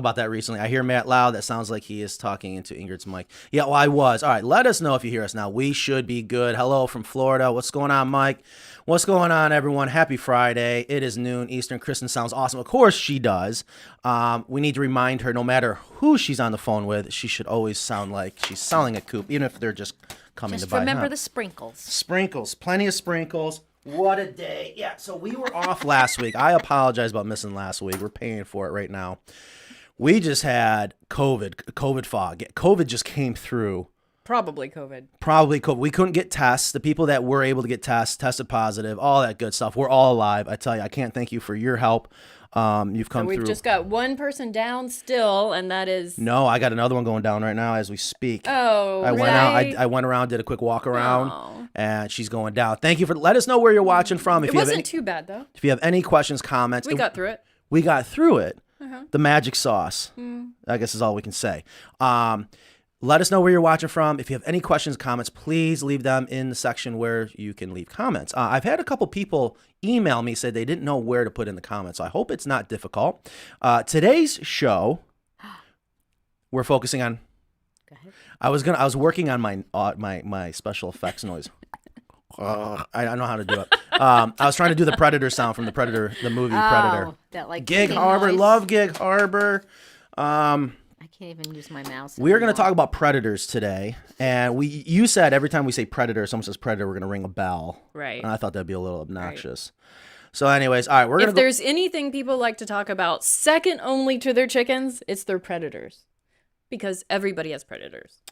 about that recently. I hear Matt loud. That sounds like he is talking into Ingrid's mic. Yeah, well, I was. All right, let us know if you hear us now. We should be good. Hello from Florida. What's going on, Mike? What's going on, everyone? Happy Friday. It is noon Eastern. Kristen sounds awesome. Of course she does. We need to remind her, no matter who she's on the phone with, she should always sound like she's selling a Coop, even if they're just coming to buy. Just remember the sprinkles. Sprinkles. Plenty of sprinkles. What a day. Yeah, so we were off last week. I apologize about missing last week. We're paying for it right now. We just had COVID fog. COVID just came through. Probably COVID. We couldn't get tests. The people that were able to get tests tested positive, all that good stuff. We're all alive. I tell you, I can't thank you for your help. You've come through. We've just got one person down still, and that is... No, I got another one going down right now as we speak. Oh, I went around, did a quick walk around, and she's going down. Thank you for... Let us know where you're watching from. It wasn't too bad, though. If you have any questions, comments... We got through it. We got through it. The magic sauce, I guess is all we can say. Let us know where you're watching from. If you have any questions, comments, please leave them in the section where you can leave comments. I've had a couple people email me, said they didn't know where to put in the comments. So I hope it's not difficult. Today's show, we're focusing on... Go ahead. I was working on my special effects noise. I don't know how to do it. I was trying to do the Predator sound from the movie Predator. That like Gig Harbor, noise. love Gig Harbor. I can't even use my mouse. We're going to talk about predators today, and you said every time we say predator, someone says predator, we're going to ring a bell. Right. And I thought that'd be a little obnoxious. Right. So, anyways, all right, If there's anything people like to talk about, second only to their chickens, it's their predators, because everybody has predators.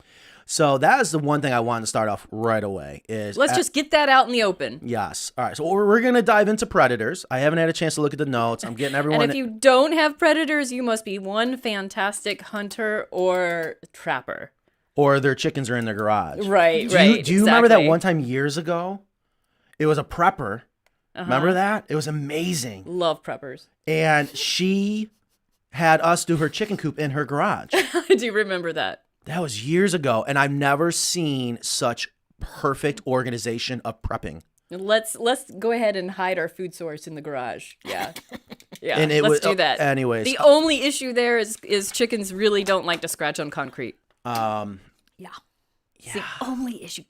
So that is the one thing I wanted to start off right away. Let's just get that out in the open. Yes. All right. So we're going to dive into predators. I haven't had a chance to look at the notes. I'm getting everyone. And if you don't have predators, you must be one fantastic hunter or trapper. Or their chickens are in their garage. Right, Do you remember that one time years ago? It was a prepper. Remember that? It was amazing. Love preppers. And she had us do her chicken coop in her garage. I do remember that. That was years ago, and I've never seen such perfect organization of prepping. Let's go ahead and hide our food source in the garage. Yeah. Yeah. And let's do that. Anyways. The only issue there is chickens really don't like to scratch on concrete. Yeah. It's the only issue.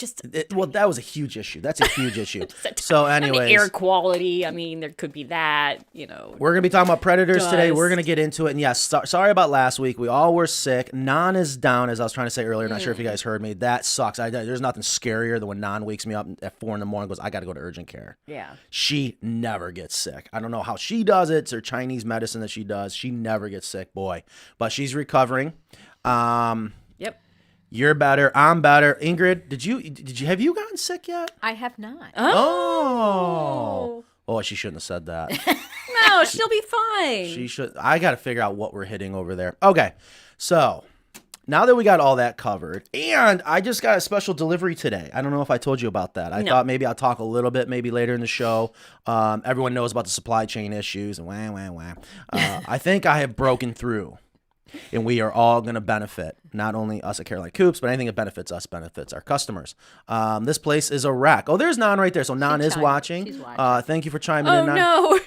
Well, that was a huge issue. That's a huge issue. So anyways. The air quality. I mean, there could be that, We're going to be talking about predators today. We're going to get into it. And yes, sorry about last week. We all were sick. Nan is down, as I was trying to say earlier. Not sure if you guys heard me. That sucks. There's nothing scarier than when Nan wakes me up at 4 a.m. and goes, I got to go to urgent care. Yeah. She never gets sick. I don't know how she does it. It's her Chinese medicine that she does. She never gets sick, boy. But she's recovering. Yep. You're better. I'm better. Ingrid, have you gotten sick yet? I have not. Oh, she shouldn't have said that. No, she'll be fine. She should. I got to figure out what we're hitting over there. Okay, so now that we got all that covered, and I just got a special delivery today. I don't know if I told you about that. I thought maybe I'll talk a little bit maybe later in the show. Everyone knows about the supply chain issues and wah. I think I have broken through. And we are all going to benefit, not only us at Caroline Coops, but anything that benefits us benefits our customers. This place is a wreck. Oh, there's Nan right there. So Nan is watching. She's watching. Thank you for chiming in, Nan. Oh, no.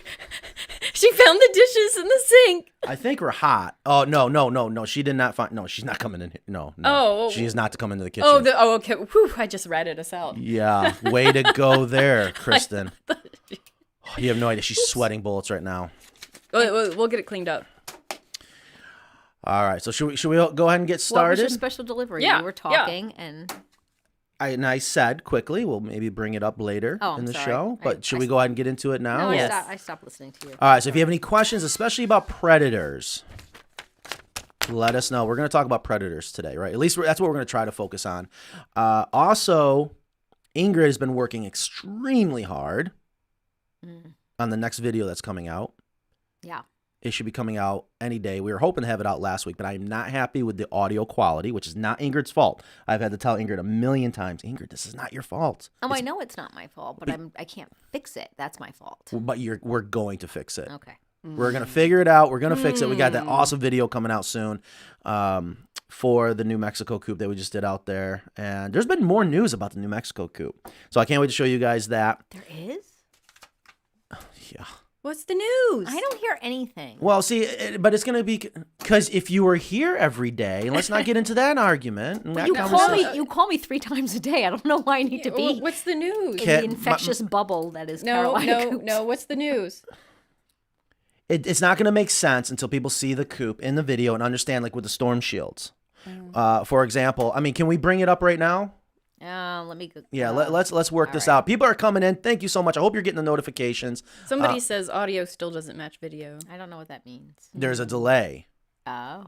She found the dishes in the sink. I think we're hot. Oh, no. She did not find. No, she's not coming in here. No. Oh. She is not to come into the kitchen. Okay. Whew, I just ratted us out. Yeah. Way to go there, Kristen. You have no idea. She's sweating bullets right now. We'll get it cleaned up. All right, so should we go ahead and get started? What was your special delivery? Yeah, we were talking, and I said quickly, we'll maybe bring it up later in the show, but should we go ahead and get into it now? No, Yes. I stopped listening to you. All right, so if you have any questions, especially about predators, let us know. We're going to talk about predators today, right? At least that's what we're going to try to focus on. Also, Ingrid has been working extremely hard on the next video that's coming out. Yeah. It should be coming out any day. We were hoping to have it out last week, but I'm not happy with the audio quality, which is not Ingrid's fault. I've had to tell Ingrid a million times, Ingrid, this is not your fault. I know it's not my fault, but I can't fix it. That's my fault. But we're going to fix it. Okay. We're going to figure it out. We're going to fix it. We got that awesome video coming out soon for the New Mexico Coop that we just did out there. And there's been more news about the New Mexico Coop. So I can't wait to show you guys that. There is? Yeah. What's the news? I don't hear anything. Well, see, but it's going to be because if you were here every day, and let's not get into that argument. And that You conversation. call me 3 times a day. I don't know why I need to be What's the news? in the infectious bubble that is Carolina Coops. No. What's the news? It's not going to make sense until people see the coop in the video and understand, like with the storm shields. For example, I mean, can we bring it up right now? Let me go. Yeah, let's work this out. People are coming in. Thank you so much. I hope you're getting the notifications. Somebody says audio still doesn't match video. I don't know what that means. There's a delay. Oh.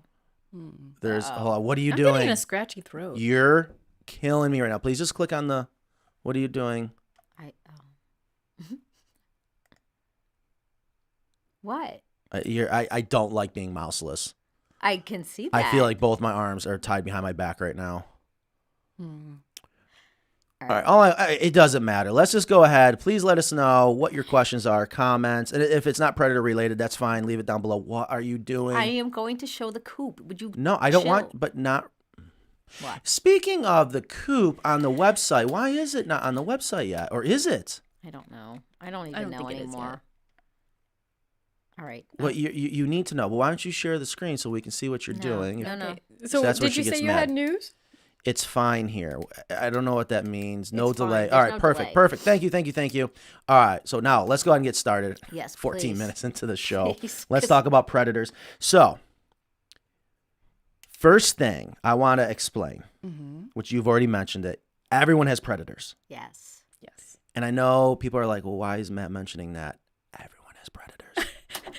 There's hold on. What are you I'm doing? getting a scratchy throat. You're killing me right now. Please just click on the. What are you doing? What? I don't like being mouseless. I can see that. I feel like both my arms are tied behind my back right now. All right. It doesn't matter. Let's just go ahead. Please let us know what your questions are, comments. And if it's not predator related, that's fine. Leave it down below. What are you doing? I am going to show the coop. Would you? No, I don't want, but not. What? Speaking of the coop on the website, why is it not on the website yet? Or is it? I don't know. I don't even know anymore. All right. Well, you need to know. But why don't you share the screen so we can see what you're doing? No. So that's where did she you say gets you mad. had news? It's fine here. I don't know what that means. No It's fine. delay. There's All right, no perfect. delay. Thank you. All right, so now let's go ahead and get started. Yes, 14 please. minutes into the show. Please. Let's talk about predators. So, first thing I want to explain, which you've already mentioned it, everyone has predators. Yes. And I know people are like, well, why is Matt mentioning that? Everyone has predators.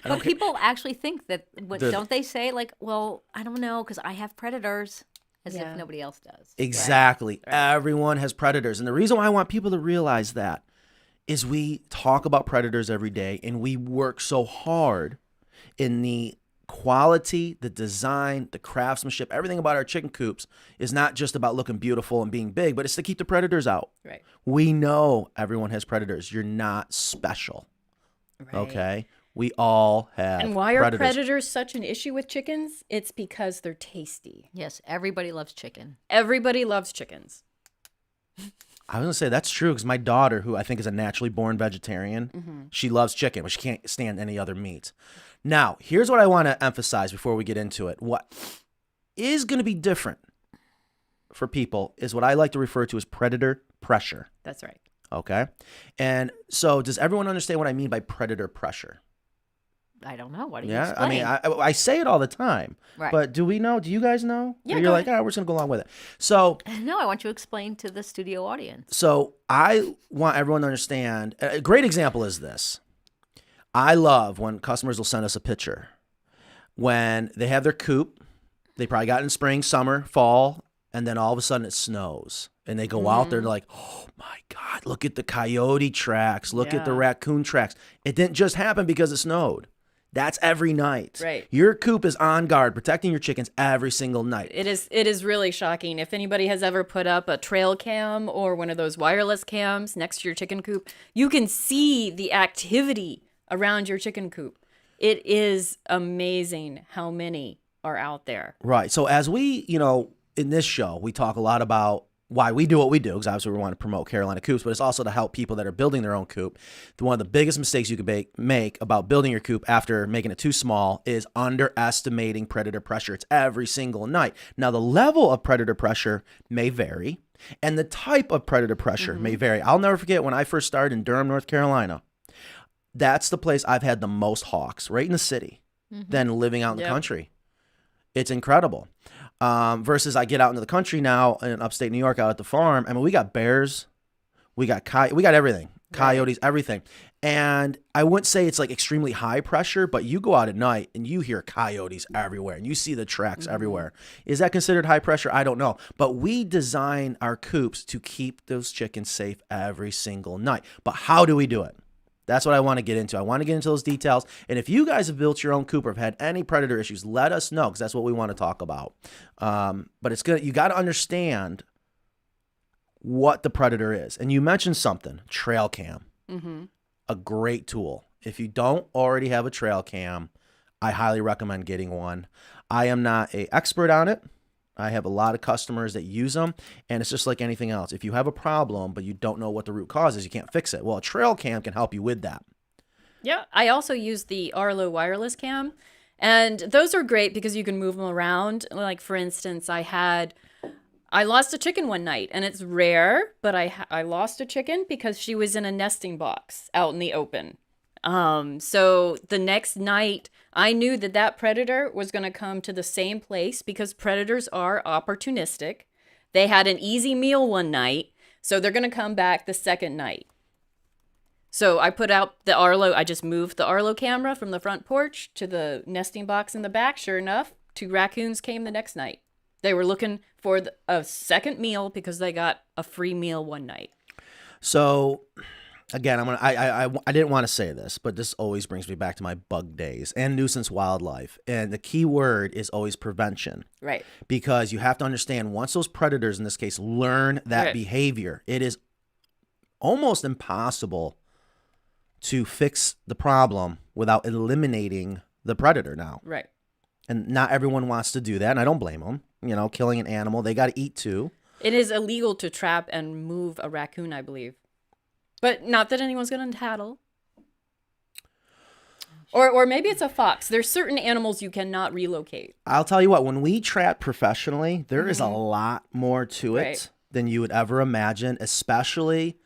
But people actually think that, don't they say, like, well, I don't know, because I have predators, as if nobody else does. Exactly. Right. Everyone has predators. And the reason why I want people to realize that is we talk about predators every day, and we work so hard in the quality, the design, the craftsmanship, everything about our chicken coops is not just about looking beautiful and being big, but it's to keep the predators out. Right. We know everyone has predators. You're not special. Right. Okay? We all have And why predators. are predators such an issue with chickens? It's because they're tasty. Yes, everybody loves chicken. Everybody loves chickens. I was going to say that's true because my daughter, who I think is a naturally born vegetarian, she loves chicken, but she can't stand any other meat. Now, here's what I want to emphasize before we get into it. What is going to be different for people is what I like to refer to as predator pressure. That's right. Okay? And so does everyone understand what I mean by predator pressure? I don't know. What do you Yeah, explain? I mean, I say it all the time, Right. but do we know? Do you guys know? Yeah, Or you're go like, we're just going to go along with it. So No, I want you to explain to the studio audience. So I want everyone to understand. A great example is this. I love when customers will send us a picture. When they have their coop, they probably got it in spring, summer, fall, and then all of a sudden it snows. And they go out there and they're like, oh my God, look at the coyote tracks. Look at the Yeah. raccoon tracks. It didn't just happen because it snowed. That's every night. Right. Your coop is on guard, protecting your chickens every single night. It is really shocking. If anybody has ever put up a trail cam or one of those wireless cams next to your chicken coop, you can see the activity around your chicken coop. It is amazing how many are out there. Right. So as we, in this show, we talk a lot about why we do what we do, because obviously we want to promote Carolina Coops, but it's also to help people that are building their own coop. One of the biggest mistakes you could make about building your coop after making it too small is underestimating predator pressure. It's every single night. Now, the level of predator pressure may vary, and the type of predator pressure may vary. I'll never forget when I first started in Durham, North Carolina. That's the place I've had the most hawks, right in the city, than living out in the country. It's incredible. Versus I get out into the country now in upstate New York out at the farm. I mean, we got bears, we got everything, coyotes, everything. And I wouldn't say it's like extremely high pressure, but you go out at night and you hear coyotes everywhere and you see the tracks everywhere. Is that considered high pressure? I don't know. But we design our coops to keep those chickens safe every single night. But how do we do it? That's what I want to get into. I want to get into those details. And if you guys have built your own coop or have had any predator issues, let us know, because that's what we want to talk about. But it's good. You got to understand what the predator is. And you mentioned something, trail cam, a great tool. If you don't already have a trail cam, I highly recommend getting one. I am not an expert on it. I have a lot of customers that use them, and it's just like anything else. If you have a problem, but you don't know what the root cause is, you can't fix it. Well, a trail cam can help you with that. Yeah, I also use the Arlo wireless cam, and those are great because you can move them around. Like, for instance, I lost a chicken one night, and it's rare, but I lost a chicken because she was in a nesting box out in the open. So the next night, I knew that predator was going to come to the same place because predators are opportunistic. They had an easy meal one night, so they're going to come back the second night. So I put out the Arlo. I just moved the Arlo camera from the front porch to the nesting box in the back. Sure enough, 2 raccoons came the next night. They were looking for a second meal because they got a free meal one night. So, again, I didn't want to say this, but this always brings me back to my bug days and nuisance wildlife. And the key word is always prevention. Right. Because you have to understand, once those predators, in this case, learn that behavior, it is almost impossible to fix the problem without eliminating the predator now. Right. And not everyone wants to do that, and I don't blame them. You know, killing an animal, they got to eat too. It is illegal to trap and move a raccoon, I believe. But not that anyone's going to tattle. Or maybe it's a fox. There's certain animals you cannot relocate. I'll tell you what, when we trap professionally, there is a lot more to it than you would ever imagine, especially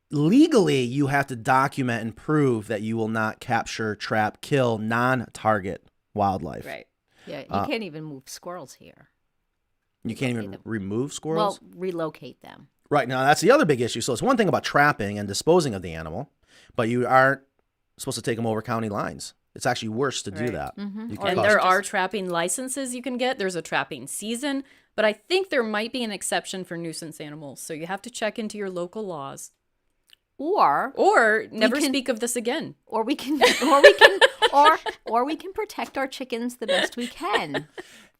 legally. You have to document and prove that you will not capture, trap, kill non-target wildlife. Right. Yeah, you can't even move squirrels here. You can't even remove squirrels? Well, relocate them. Right. Now, that's the other big issue. So it's one thing about trapping and disposing of the animal, but you aren't supposed to take them over county lines. It's actually worse to do that. Mm-hmm. And there are trapping licenses you can get. There's a trapping season, but I think there might be an exception for nuisance animals. So you have to check into your local laws. Or never speak of this again. Or we can protect our chickens the best we can.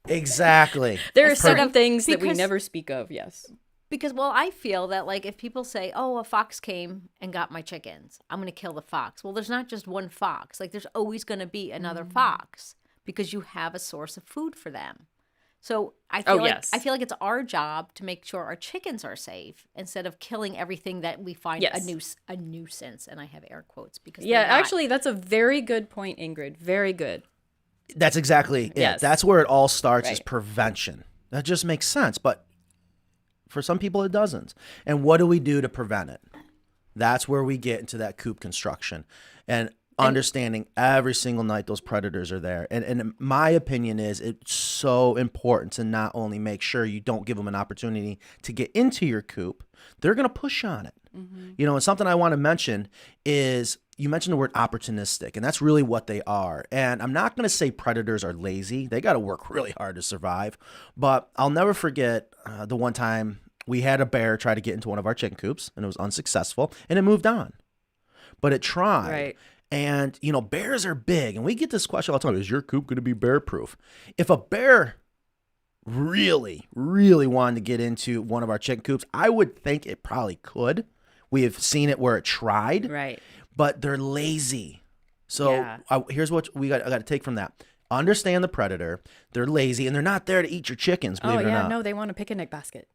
Exactly. There are certain things that we never speak of, yes. Because, well, I feel that, like, if people say, oh, a fox came and got my chickens, I'm going to kill the fox. Well, there's not just one fox. Like, there's always going to be another fox because you have a source of food for them. So I feel like it's our job to make sure our chickens are safe instead of killing everything that we find a nuisance. And I have air quotes because actually, that's a very good point, Ingrid. Very good. That's exactly it. That's where it all starts is prevention. That just makes sense. But for some people, it doesn't. And what do we do to prevent it? That's where we get into that coop construction and understanding every single night those predators are there. And my opinion is it's so important to not only make sure you don't give them an opportunity to get into your coop, they're going to push on it. Mm-hmm. You know, and something I want to mention is you mentioned the word opportunistic, and that's really what they are. And I'm not going to say predators are lazy. They got to work really hard to survive. But I'll never forget the one time we had a bear try to get into one of our chicken coops, and it was unsuccessful, and it moved on. But it tried. Right. And, you know, bears are big. And we get this question all the time. Is your coop going to be bear proof? If a bear really, really wanted to get into one of our chicken coops, I would think it probably could. We have seen it where it tried. Right. But they're lazy. So here's what I got to take from that. Understand the predator. They're lazy, and they're not there to eat your chickens, believe it or not. No, they want a picnic basket.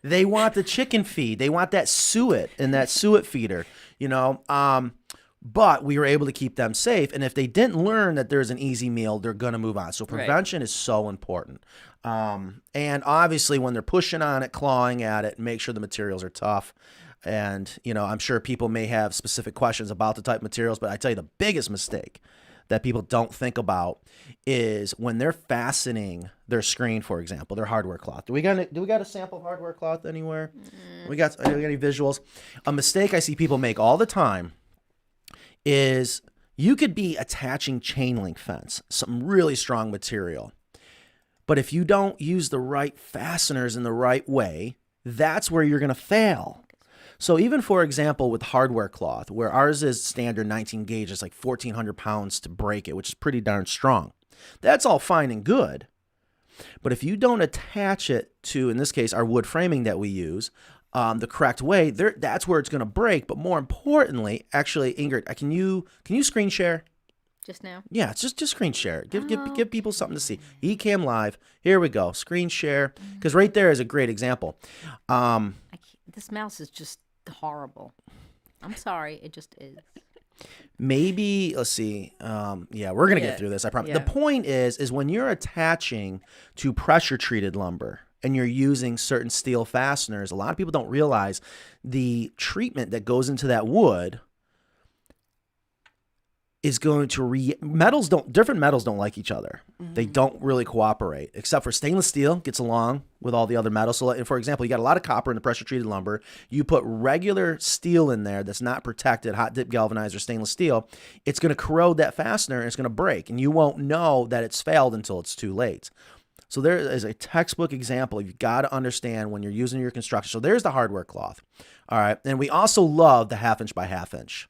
They want the chicken feed. They want that suet and that suet feeder, you know. But we were able to keep them safe. And if they didn't learn that there's an easy meal, they're going to move on. So prevention is so important. And obviously when they're pushing on it, clawing at it, make sure the materials are tough. And, you know, I'm sure people may have specific questions about the type of materials, but I tell you the biggest mistake that people don't think about is when they're fastening their screen, for example, their hardware cloth. Do we got a sample of hardware cloth anywhere? We got any visuals? A mistake I see people make all the time is you could be attaching chain link fence, some really strong material. But if you don't use the right fasteners in the right way, that's where you're going to fail. So even, for example, with hardware cloth, where ours is standard 19 gauge, it's like 1,400 pounds to break it, which is pretty darn strong. That's all fine and good. But if you don't attach it to, in this case, our wood framing that we use, the correct way, that's where it's going to break. But more importantly, actually, Ingrid, can you screen share? Just now? Yeah, just screen share. Give people something to see. Ecamm Live. Here we go. Screen share. Because right there is a great example. This mouse is just horrible. I'm sorry, it just is. Maybe, let's see. Yeah, we're going to get through this, I promise. Yeah. The point is when you're attaching to pressure-treated lumber and you're using certain steel fasteners, a lot of people don't realize the treatment that goes into that wood is going to different metals don't like each other. They don't really cooperate, except for stainless steel gets along with all the other metals. So, for example, you got a lot of copper in the pressure-treated lumber. You put regular steel in there that's not protected, hot dip galvanized or stainless steel, it's going to corrode that fastener and it's going to break, and you won't know that it's failed until it's too late. So there is a textbook example you've got to understand when you're using your construction. So there's the hardware cloth. All right, and we also love the 1/2 inch by 1/2 inch.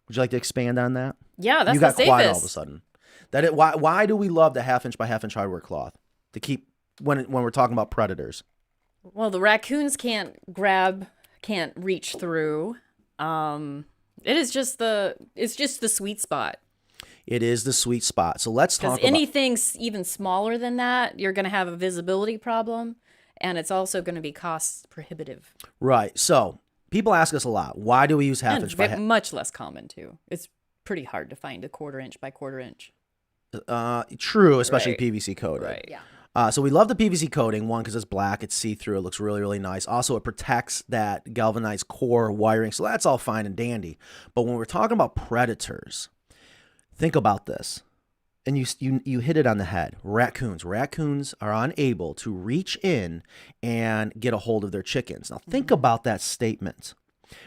Would you like to expand on that? Yeah, that's you got the quiet all of a safest. sudden. Why do we love the 1/2 inch by 1/2 inch hardware cloth to keep when we're talking about predators? Well, the raccoons can't reach through. It's just the sweet spot. It is the sweet spot. So let's talk Because about anything even smaller than that, you're going to have a visibility problem, and it's also going to be cost prohibitive. right. So people ask us a lot, why do we use 1/2 And inch by 1/2? much less common too. It's pretty hard to find a 1/4 inch by 1/4 inch. True, especially Right. PVC coated. Right. Yeah. So we love the PVC coating, one, because it's black, it's see-through, it looks really, really nice. Also, it protects that galvanized core wiring, so that's all fine and dandy. But when we're talking about predators, think about this, and you hit it on the head. Raccoons are unable to reach in and get a hold of their chickens. Now, think about that statement.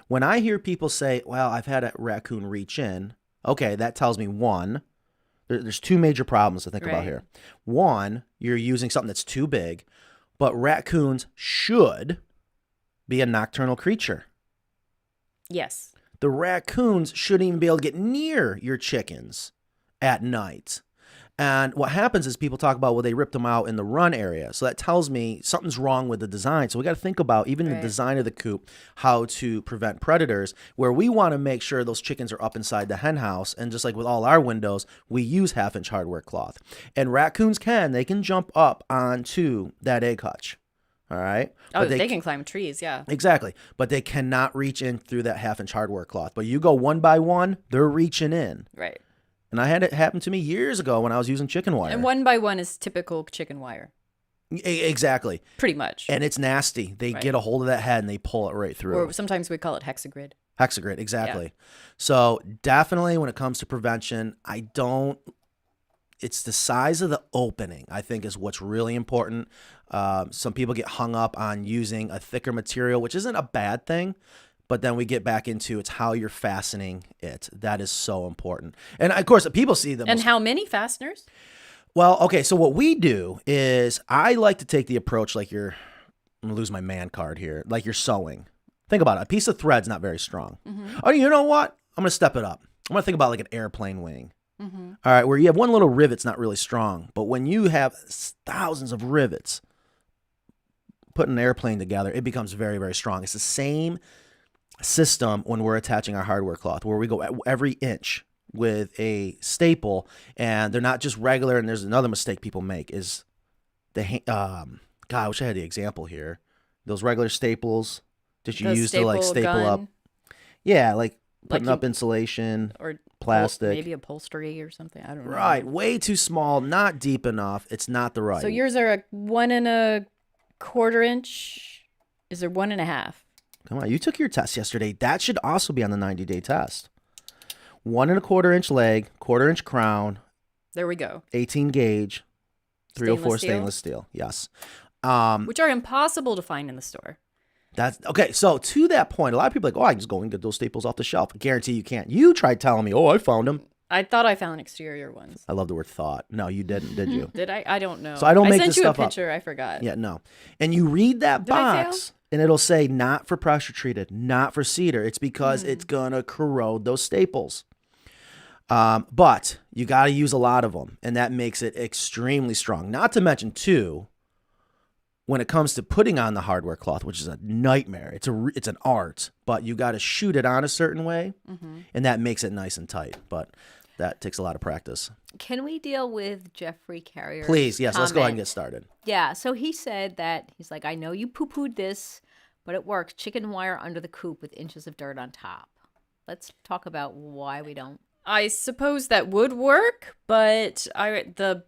When I hear people say, well, I've had a raccoon reach in, okay, that tells me, one, there's two major problems to think about Right. here. One, you're using something that's too big, but raccoons should be a nocturnal creature. Yes. The raccoons shouldn't even be able to get near your chickens at night. And what happens is people talk about, well, they ripped them out in the run area. So that tells me something's wrong with the design. So we got to think about, even the Right. design of the coop, how to prevent predators, where we want to make sure those chickens are up inside the hen house. And just like with all our windows, we use 1/2 inch hardware cloth. And raccoons they can jump up onto that egg hutch. All right. Oh, But they can climb trees, yeah. Exactly. But they cannot reach in through that 1/2 inch hardware cloth. But you go one by one, they're reaching in. Right. And I had it happen to me years ago when I was using chicken wire. And 1 by 1 is typical chicken wire, Exactly. pretty much. And it's nasty. They Right. get a hold of that head and they pull it right through. Or sometimes we call it hexagrid. Hexagrid, exactly. So definitely when it comes to prevention, it's the size of the opening, I think, is what's really important. Some people get hung up on using a thicker material, which isn't a bad thing. But then we get back into it's how you're fastening it. That is so important. And of course, people see them. And how many fasteners? Well, okay, so what we do is I like to take the approach like I'm going to lose my man card here, like you're sewing. Think about it. A piece of thread's not very strong. Oh, you know what? I'm going to step it up. I'm going to think about like an airplane wing. All right, where you have one little rivet's not really strong. But when you have thousands of rivets putting an airplane together, it becomes very, very strong. It's the same system when we're attaching our hardware cloth, where we go every inch with a staple, and they're not just regular. And there's another mistake people make is God, I wish I had the example here. Those regular staples that you The use to like staple gun, up. Yeah, like putting you- up insulation, or plastic. maybe upholstery or something. I don't know. Right, way too small, not deep enough. It's not the right. So yours are a 1 1/4 inch. Is there 1 1/2? Come on, you took your test yesterday. That should also be on the 90-day test. 1 1/4 inch leg, 1/4 inch crown, There we go. 18 gauge, 304 Stainless steel? stainless steel. Yes. Which are impossible to find in the store. That's okay. So to that point, a lot of people are like, oh, I can just go and get those staples off the shelf. I guarantee you can't. You tried telling me, oh, I found them. I thought I found exterior ones. I love the word thought. No, you didn't, did you? Did I? I don't know. So I don't make sent this you stuff a up. picture. I forgot. Yeah, no. And you read that Did I fail? box, and it'll say not for pressure treated, not for cedar. It's because it's gonna corrode those staples. But you got to use a lot of them, and that makes it extremely strong. Not to mention, too, when it comes to putting on the hardware cloth, which is a nightmare. It's an art, but you got to shoot it on a certain way, and that makes it nice and tight. But that takes a lot of practice. Can we deal with Jeffrey Carrier's Please, yes, let's go ahead and comment? get started. Yeah, so he said that, he's like, I know you poo-pooed this, but it works. Chicken wire under the coop with inches of dirt on top. Let's talk about why we don't. I suppose that would work, but the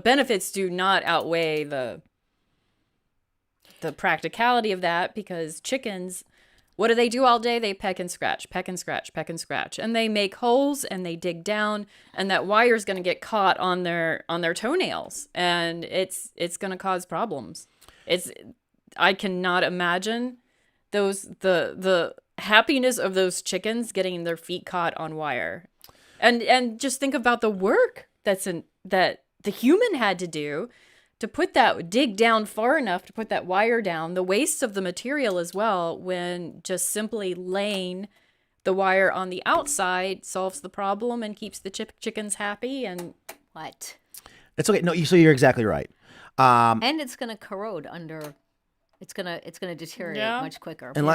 benefits do not outweigh the practicality of that, because chickens, what do they do all day? They peck and scratch, peck and scratch, peck and scratch, and they make holes and they dig down, and that wire is going to get caught on their toenails, and it's going to cause problems. I cannot imagine the happiness of those chickens getting their feet caught on wire, and just think about the work that the human had to do to dig down far enough to put that wire down, the waste of the material as well, when just simply laying the wire on the outside solves the problem and keeps the chickens happy. And What? It's okay. No, so you're exactly right. And it's going to corrode under. It's gonna deteriorate much quicker. And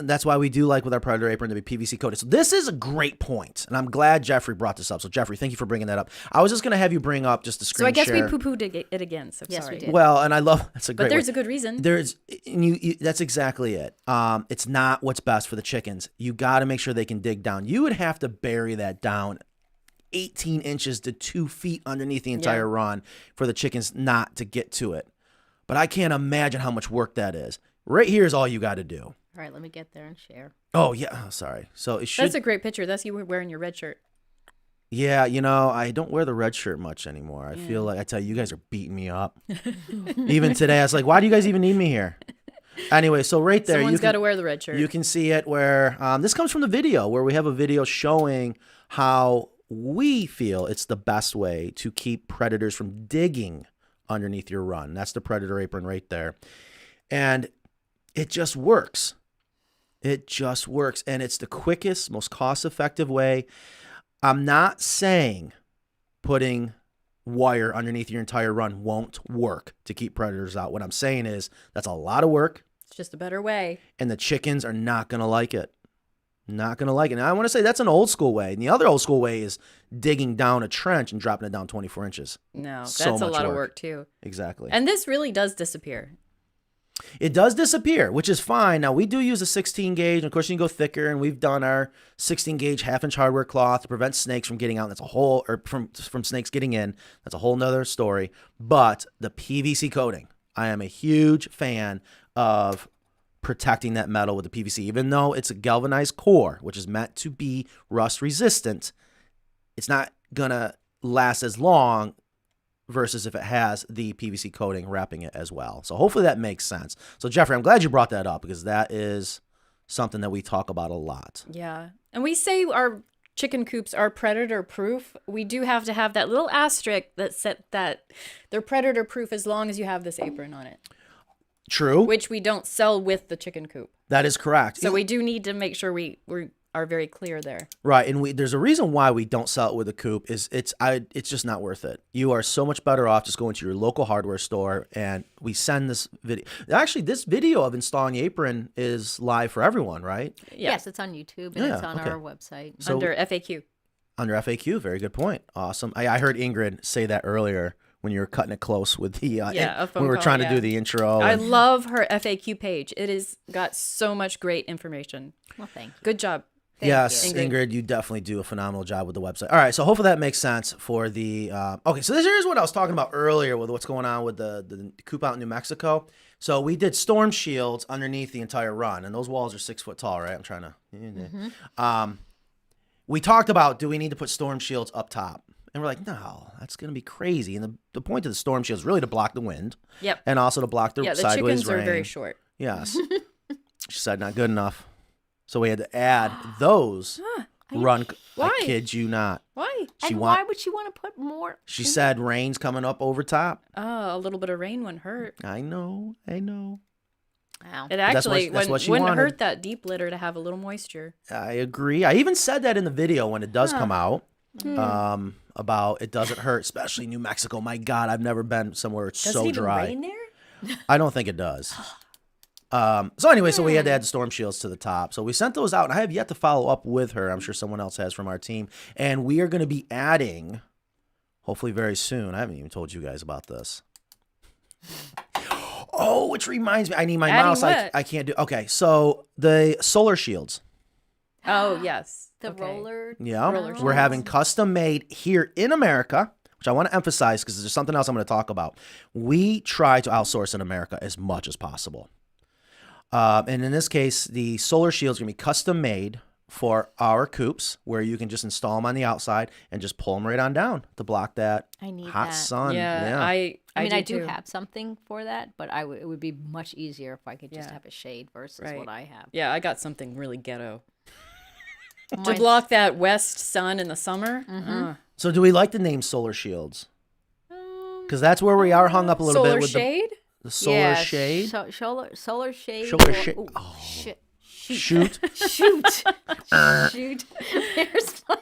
that's why we do like with our Predator apron to be PVC coated. So this is a great point, and I'm glad Jeffrey brought this up. So Jeffrey, thank you for bringing that up. I was just going to have you bring up just a screen so I guess share. we poo-pooed it again. So Yes, sorry. we did. Well, and I love that's a great. But there's way. a good reason. That's exactly it. It's not what's best for the chickens. You got to make sure they can dig down. You would have to bury that down 18 inches to 2 feet underneath the entire run for the chickens not to get to it. But I can't imagine how much work that is. Right here is all you got to do. All right, let me get there and share. Oh, yeah. Oh, sorry. So it should. That's a great picture. That's you wearing your red shirt. Yeah, I don't wear the red shirt much anymore. I feel like, I tell you guys are beating me up. Even today, I was like, why do you guys even need me here? Anyway, so right there. Someone's got to wear the red shirt. You can see it where, this comes from the video, where we have a video showing how we feel it's the best way to keep predators from digging underneath your run. That's the Predator apron right there. And it just works. It just works. And it's the quickest, most cost-effective way. I'm not saying putting wire underneath your entire run won't work to keep predators out. What I'm saying is that's a lot of work. It's just a better way. And the chickens are not going to like it. Not going to like it. Now, I want to say that's an old school way. And the other old school way is digging down a trench and dropping it down 24 inches. No, So that's a much lot of work. work too. Exactly. And this really does disappear. It does disappear, which is fine. Now, we do use a 16 gauge. And of course, you can go thicker. And we've done our 16 gauge half-inch hardware cloth to prevent snakes from getting out. That's a whole, or from snakes getting in. That's a whole nother story. But the PVC coating, I am a huge fan of protecting that metal with the PVC. Even though it's a galvanized core, which is meant to be rust resistant, it's not going to last as long versus if it has the PVC coating wrapping it as well. So hopefully that makes sense. So Jeffrey, I'm glad you brought that up, because that is something that we talk about a lot. Yeah. And we say our chicken coops are predator proof. We do have to have that little asterisk that said that they're predator proof as long as you have this apron on it. True. Which we don't sell with the chicken coop. That is correct. So we do need to make sure we are very clear there. Right, and there's a reason why we don't sell it with a coop. It's just not worth it. You are so much better off just going to your local hardware store, and we send this video. Actually, this video of installing the apron is live for everyone, right? Yeah. Yes, it's on YouTube and it's on our website. So- Under FAQ. Under FAQ, very good point. Awesome. I heard Ingrid say that earlier when you were cutting it close with the a phone when we were call, trying to do the intro. I and- love her FAQ page. It has got so much great information. Well, thank you. Good job. Yes, you. Ingrid, you definitely do a phenomenal job with the website. All right, so hopefully that makes sense for the. Okay, so here's what I was talking about earlier with what's going on with the coop out in New Mexico. So we did storm shields underneath the entire run, and those walls are 6 foot tall, right? I'm trying to. We talked about, do we need to put storm shields up top? And we're like, no, that's going to be crazy. And the point of the storm shield is really to block the wind. Yep. And also to block the Yeah, the sideways chickens rain. are very short. Yes. She said not good enough. So we had to add those. Run. Why? I kid you not. Why? And why would you want to put more? She said rain's coming up over top. Oh, a little bit of rain wouldn't hurt. I know. Wow. It That's what- actually that's what she wouldn't wanted. hurt that deep litter to have a little moisture. I agree. I even said that in the video when it does come out. About it doesn't hurt, especially New Mexico. My God, I've never been somewhere it's Does so it even dry. rain there? I don't think it does. So anyway, so we had to add the storm shields to the top. So we sent those out, and I have yet to follow up with her. I'm sure someone else has from our team. And we are going to be adding, hopefully very soon. I haven't even told you guys about this. Oh, which reminds me, I need my Adding mouse. what? I can't do. Okay, so the solar shields. Oh, yes. The Okay. roller. Yeah, Roller we're shields. having custom made here in America, which I want to emphasize because there's something else I'm going to talk about. We try to outsource in America as much as possible. And in this case, the solar shields are going to be custom made for our coops, where you can just install them on the outside and just pull them right on down to block that I need hot that. sun. Yeah, I mean, I do too. have something for that, but it would be much easier if I could just Yeah. have a shade versus Right. what I have. Yeah, I got something really ghetto. To Mine's- block that west sun in the summer. So do we like the name solar shields? Because that's where we are hung up a little Solar bit with shade? the solar Yeah, shade. Solar shade. Solar or- shade. ooh, Oh. shit. Shoot. Shoot. Shoot. There's my...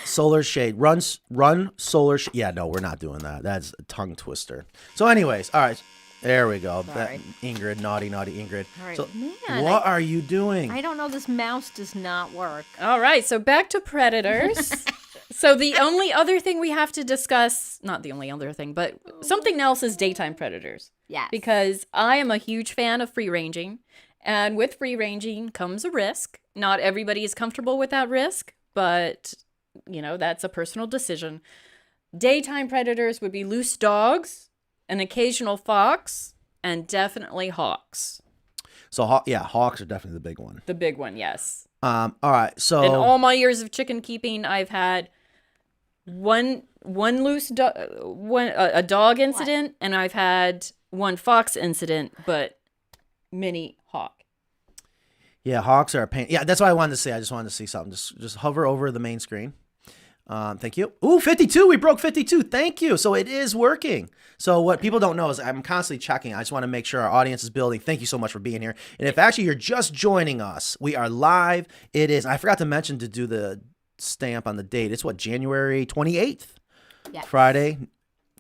Solar shade. Run solar shade. Yeah, no, we're not doing that. That's a tongue twister. So anyways, all right. There we go. Sorry. Ingrid, naughty Ingrid. All right. So Man, what are you doing? I don't know. This mouse does not work. All right, so back to predators. So the only other thing we have to discuss, not the only other thing, but something else is daytime predators. Yes. Because I am a huge fan of free ranging. And with free ranging comes a risk. Not everybody is comfortable with that risk, but, that's a personal decision. Daytime predators would be loose dogs, an occasional fox, and definitely hawks. So hawks are definitely the big one. The big one, yes. All right. So In all my years of chicken keeping, I've had one loose a dog incident, and I've had one fox incident, but many hawk. yeah, hawks are a pain. Yeah, that's what I wanted to say. I just wanted to see something. Just hover over the main screen. Thank you. Ooh, 52. We broke 52. Thank you. So it is working. So what people don't know is I'm constantly checking. I just want to make sure our audience is building. Thank you so much for being here. And if actually you're just joining us, we are live. It is, I forgot to mention to do the stamp on the date. It's January 28th. Yes. Friday,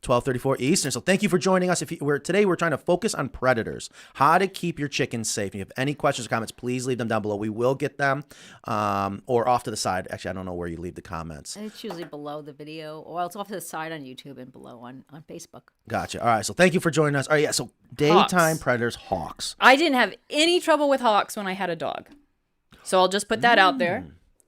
12:34 Eastern. So thank you for joining us. Today we're trying to focus on predators, how to keep your chickens safe. If you have any questions or comments, please leave them down below. We will get them, or off to the side. Actually, I don't know where you leave the comments. And it's usually below the video, or it's off to the side on YouTube and below on Facebook. Gotcha. All right. So thank you for joining us. All right. Yeah. So daytime Hawks. predators, hawks. I didn't have any trouble with hawks when I had a dog. So I'll just put that out there.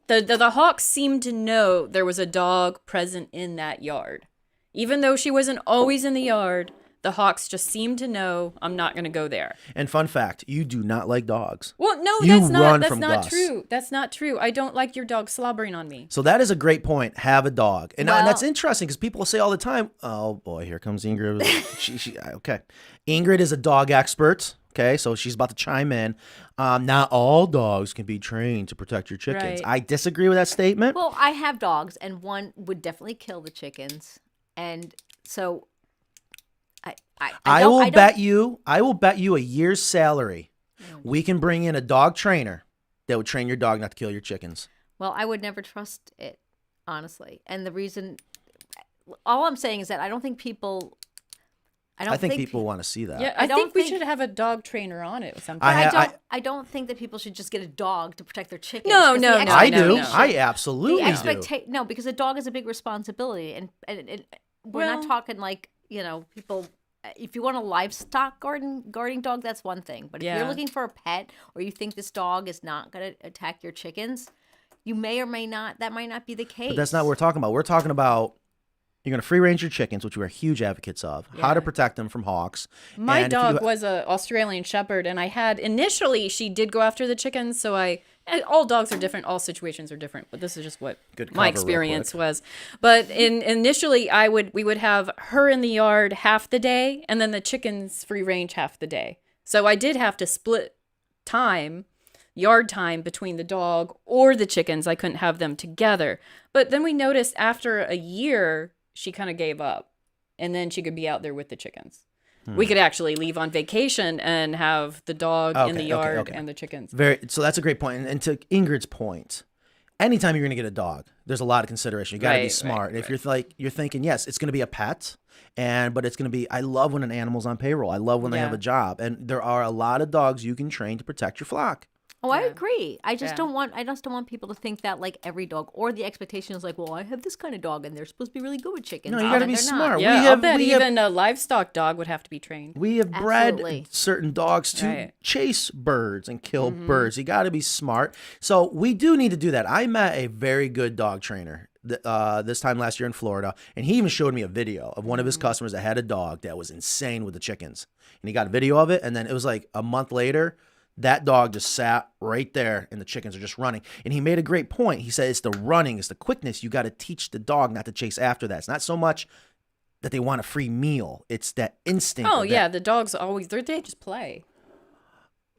The hawks seemed to know there was a dog present in that yard. Even though she wasn't always in the yard, the hawks just seemed to know I'm not going to go there. And fun fact, you do not like dogs. Well, no, You that's run not from that's not Gus. true. That's not true. I don't like your dog slobbering on me. So that is a great point. Have a dog. And Well- that's interesting because people say all the time, oh boy, here comes Ingrid. Okay. Ingrid is a dog expert. Okay. So she's about to chime in. Not all dogs can be trained to protect your chickens. Right. I disagree with that statement. Well, I have dogs, and one would definitely kill the chickens, and so I will don't- bet you a year's salary. We can bring in a dog trainer that would train your dog not to kill your chickens. Well, I would never trust it, honestly. And the reason, all I'm saying is that I don't think people. I think people want to see that. Yeah, I I don't think we think- should have a dog trainer on it sometime. I don't think that people should just get a dog to protect their chickens. No, 'cause no, the no, I no, do. no. I absolutely do. No, because a dog is a big responsibility, and we're not Well- talking like people. If you want a livestock guarding dog, that's one thing. But if Yeah. you're looking for a pet, or you think this dog is not going to attack your chickens, you may or may not. That might not be the case. But that's not what we're talking about. We're talking about you're going to free range your chickens, which we're huge advocates of. How to protect them from hawks. My And if dog you- was a Australian Shepherd, and I had initially she did go after the chickens. So and all dogs are different, all situations are different, but this is just what Good my cover real experience quick. was. But initially, we would have her in the yard half the day, and then the chickens free range half the day. So I did have to split yard time between the dog or the chickens. I couldn't have them together. But then we noticed after a year, she kind of gave up, and then she could be out there with the chickens. We could actually leave on vacation and have the dog in the yard and the chickens. So that's a great point. And to Ingrid's point, anytime you're going to get a dog, there's a lot of consideration. You got to be Right, smart. right, If you're thinking, yes, it's going to be a pet, but it's going to be. I love when an animal's on payroll. I love when they have Yeah. a job, and there are a lot of dogs you can train to protect your flock. Oh, I agree. I just Yeah. don't want people to think that like every dog, or the expectation is like, well, I have this kind of dog and they're supposed to be really good with chickens. No, you got to and be they're smart. Not. Yeah, I'll bet even a livestock dog would have to be trained. We have Absolutely. bred certain dogs to Right. chase birds and kill birds. You got to be smart. So we do need to do that. I met a very good dog trainer this time last year in Florida, and he even showed me a video of one of his customers that had a dog that was insane with the chickens. And he got a video of it, and then it was like a month later, that dog just sat right there, and the chickens are just running. And he made a great point. He said it's the running, it's the quickness. You got to teach the dog not to chase after that. It's not so much that they want a free meal. It's that instinct. Oh, yeah. The dogs always, they just play.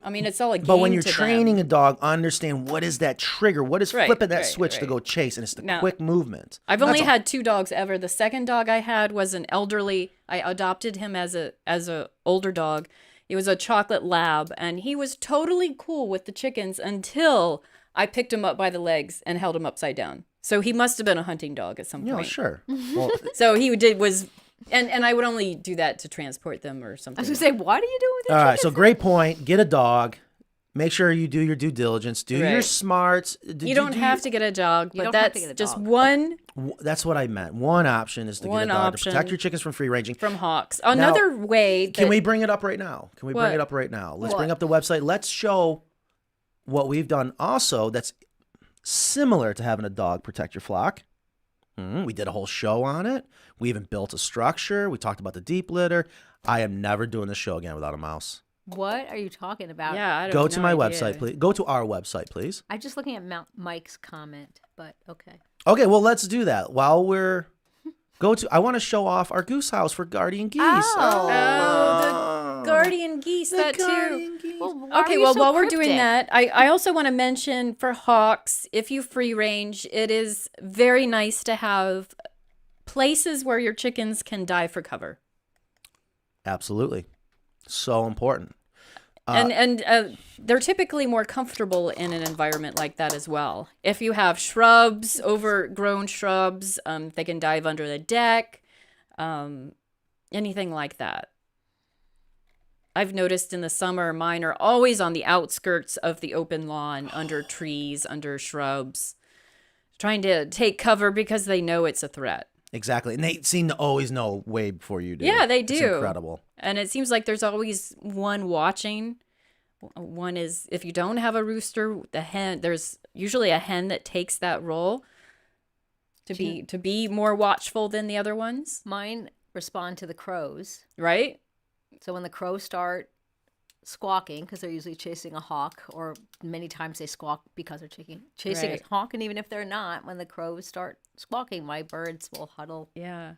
I mean, it's all a game. But when you're to training them. a dog, understand what is that trigger? What is flipping that switch to go chase? And it's the quick movement. I've only had 2 dogs ever. The second dog I had was an elderly. I adopted him as a older dog. He was a chocolate lab, and he was totally cool with the chickens until I picked him up by the legs and held him upside down. So he must have been a hunting dog at some point. Yeah, sure. Well, So and I would only do that to transport them or something. I was gonna say, what are you doing with your all right, chickens? so great point. Get a dog. Make sure you do your due diligence. Do your Right. smarts. You don't have to get a dog, but don't have to that's get a just dog. one That's what I meant. One option is to get a One dog option. to protect your chickens from free ranging. from hawks. Another way that Can we bring it up right now? Bring What? it up right now? Let's What? bring up the website. Let's show what we've done also that's similar to having a dog protect your flock. We did a whole show on it. We even built a structure. We talked about the deep litter. I am never doing this show again without a mouse. What are you talking about? Yeah, I don't Go know to my idea. website, please. Go to our website, please. I'm just looking at Mike's comment, but okay. Okay, well, let's do that. While we're I want to show off our goose house for guardian geese. Oh, the guardian geese, that too. guardian geese. Well, why are Okay, you well, so while we're doing cryptic? that, I also want to mention for hawks, if you free range, it is very nice to have places where your chickens can dive for cover. Absolutely. So important. And they're typically more comfortable in an environment like that as well. If you have shrubs, overgrown shrubs, they can dive under the deck, anything like that. I've noticed in the summer, mine are always on the outskirts of the open lawn, under trees, under shrubs, trying to take cover because they know it's a threat. Exactly. And they seem to always know way before you do. Yeah, they It's do. incredible. And it seems like there's always one watching. One is, if you don't have a rooster, the hen, there's usually a hen that takes that role to be more watchful than the other ones, Mine respond to the crows. right? So when the crows start squawking, because they're usually chasing a hawk, or many times they squawk because they're chasing Right. a hawk, and even if they're not, when the crows start squawking, my birds will huddle. Yeah.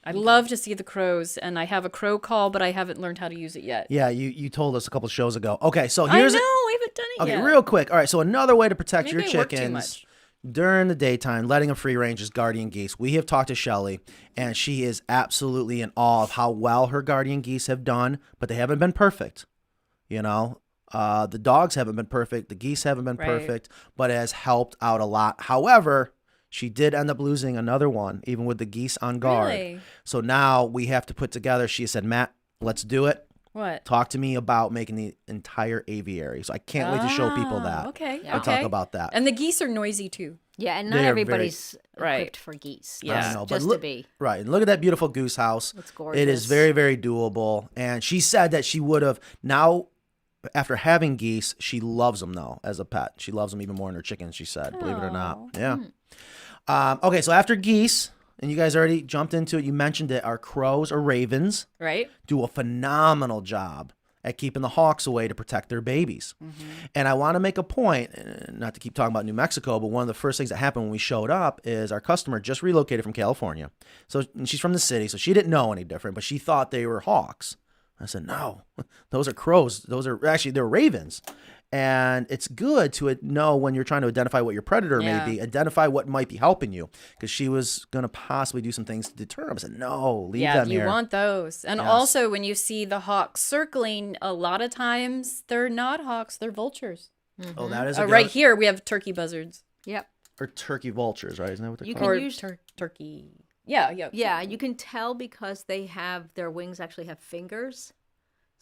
I love to see the crows, and I have a crow call, but I haven't learned how to use it yet. Yeah, you told us a couple shows ago. Okay, so I know, here's I haven't done it Okay, yet. real quick. All right, so another way to protect Maybe your I work too chickens much. during the daytime, letting them free range is guardian geese. We have talked to Shelly, and she is absolutely in awe of how well her guardian geese have done, but they haven't been perfect. You know, the dogs haven't been perfect, the geese haven't been Right. perfect, but it has helped out a lot. However, she did end up losing another one, even with the geese on guard. Really? So now we have to put together. She said, Matt, let's do it. What? Talk to me about making the entire aviary. So I can't wait to show people that. Okay. And okay. talk about that. And the geese are noisy too. Yeah, and They not are everybody's Right. equipped for geese. Yeah. Just- I know, but just look, to be. right. And look at that beautiful goose house. It's It is gorgeous. very, very doable. And she said that she would have now, after having geese, she loves them now as a pet. She loves them even more than her chickens, she said, believe it or not. Aw. Yeah. Okay, so after geese, and you guys already jumped into it, you mentioned it, our crows or ravens Right? do a phenomenal job at keeping the hawks away to protect their babies. And I want to make a point, not to keep talking about New Mexico, but one of the first things that happened when we showed up is our customer just relocated from California. So and she's from the city, so she didn't know any different, but she thought they were hawks. I said, no, those are crows. Those are actually, they're ravens. And it's good to know when you're trying to identify what your predator Yeah. may be, identify what might be helping you. Because she was going to possibly do some things to deter them. I said, no, leave Yeah, them you here. want those. And Yes. also, when you see the hawks circling, a lot of times they're not hawks, they're vultures. Oh, that is a Right good- here, we have turkey buzzards. Yep. Or turkey vultures, right? Isn't that what they're You called? can Or use- turkey. Yeah, yeah. Yeah, you can tell because they have their wings actually have fingers.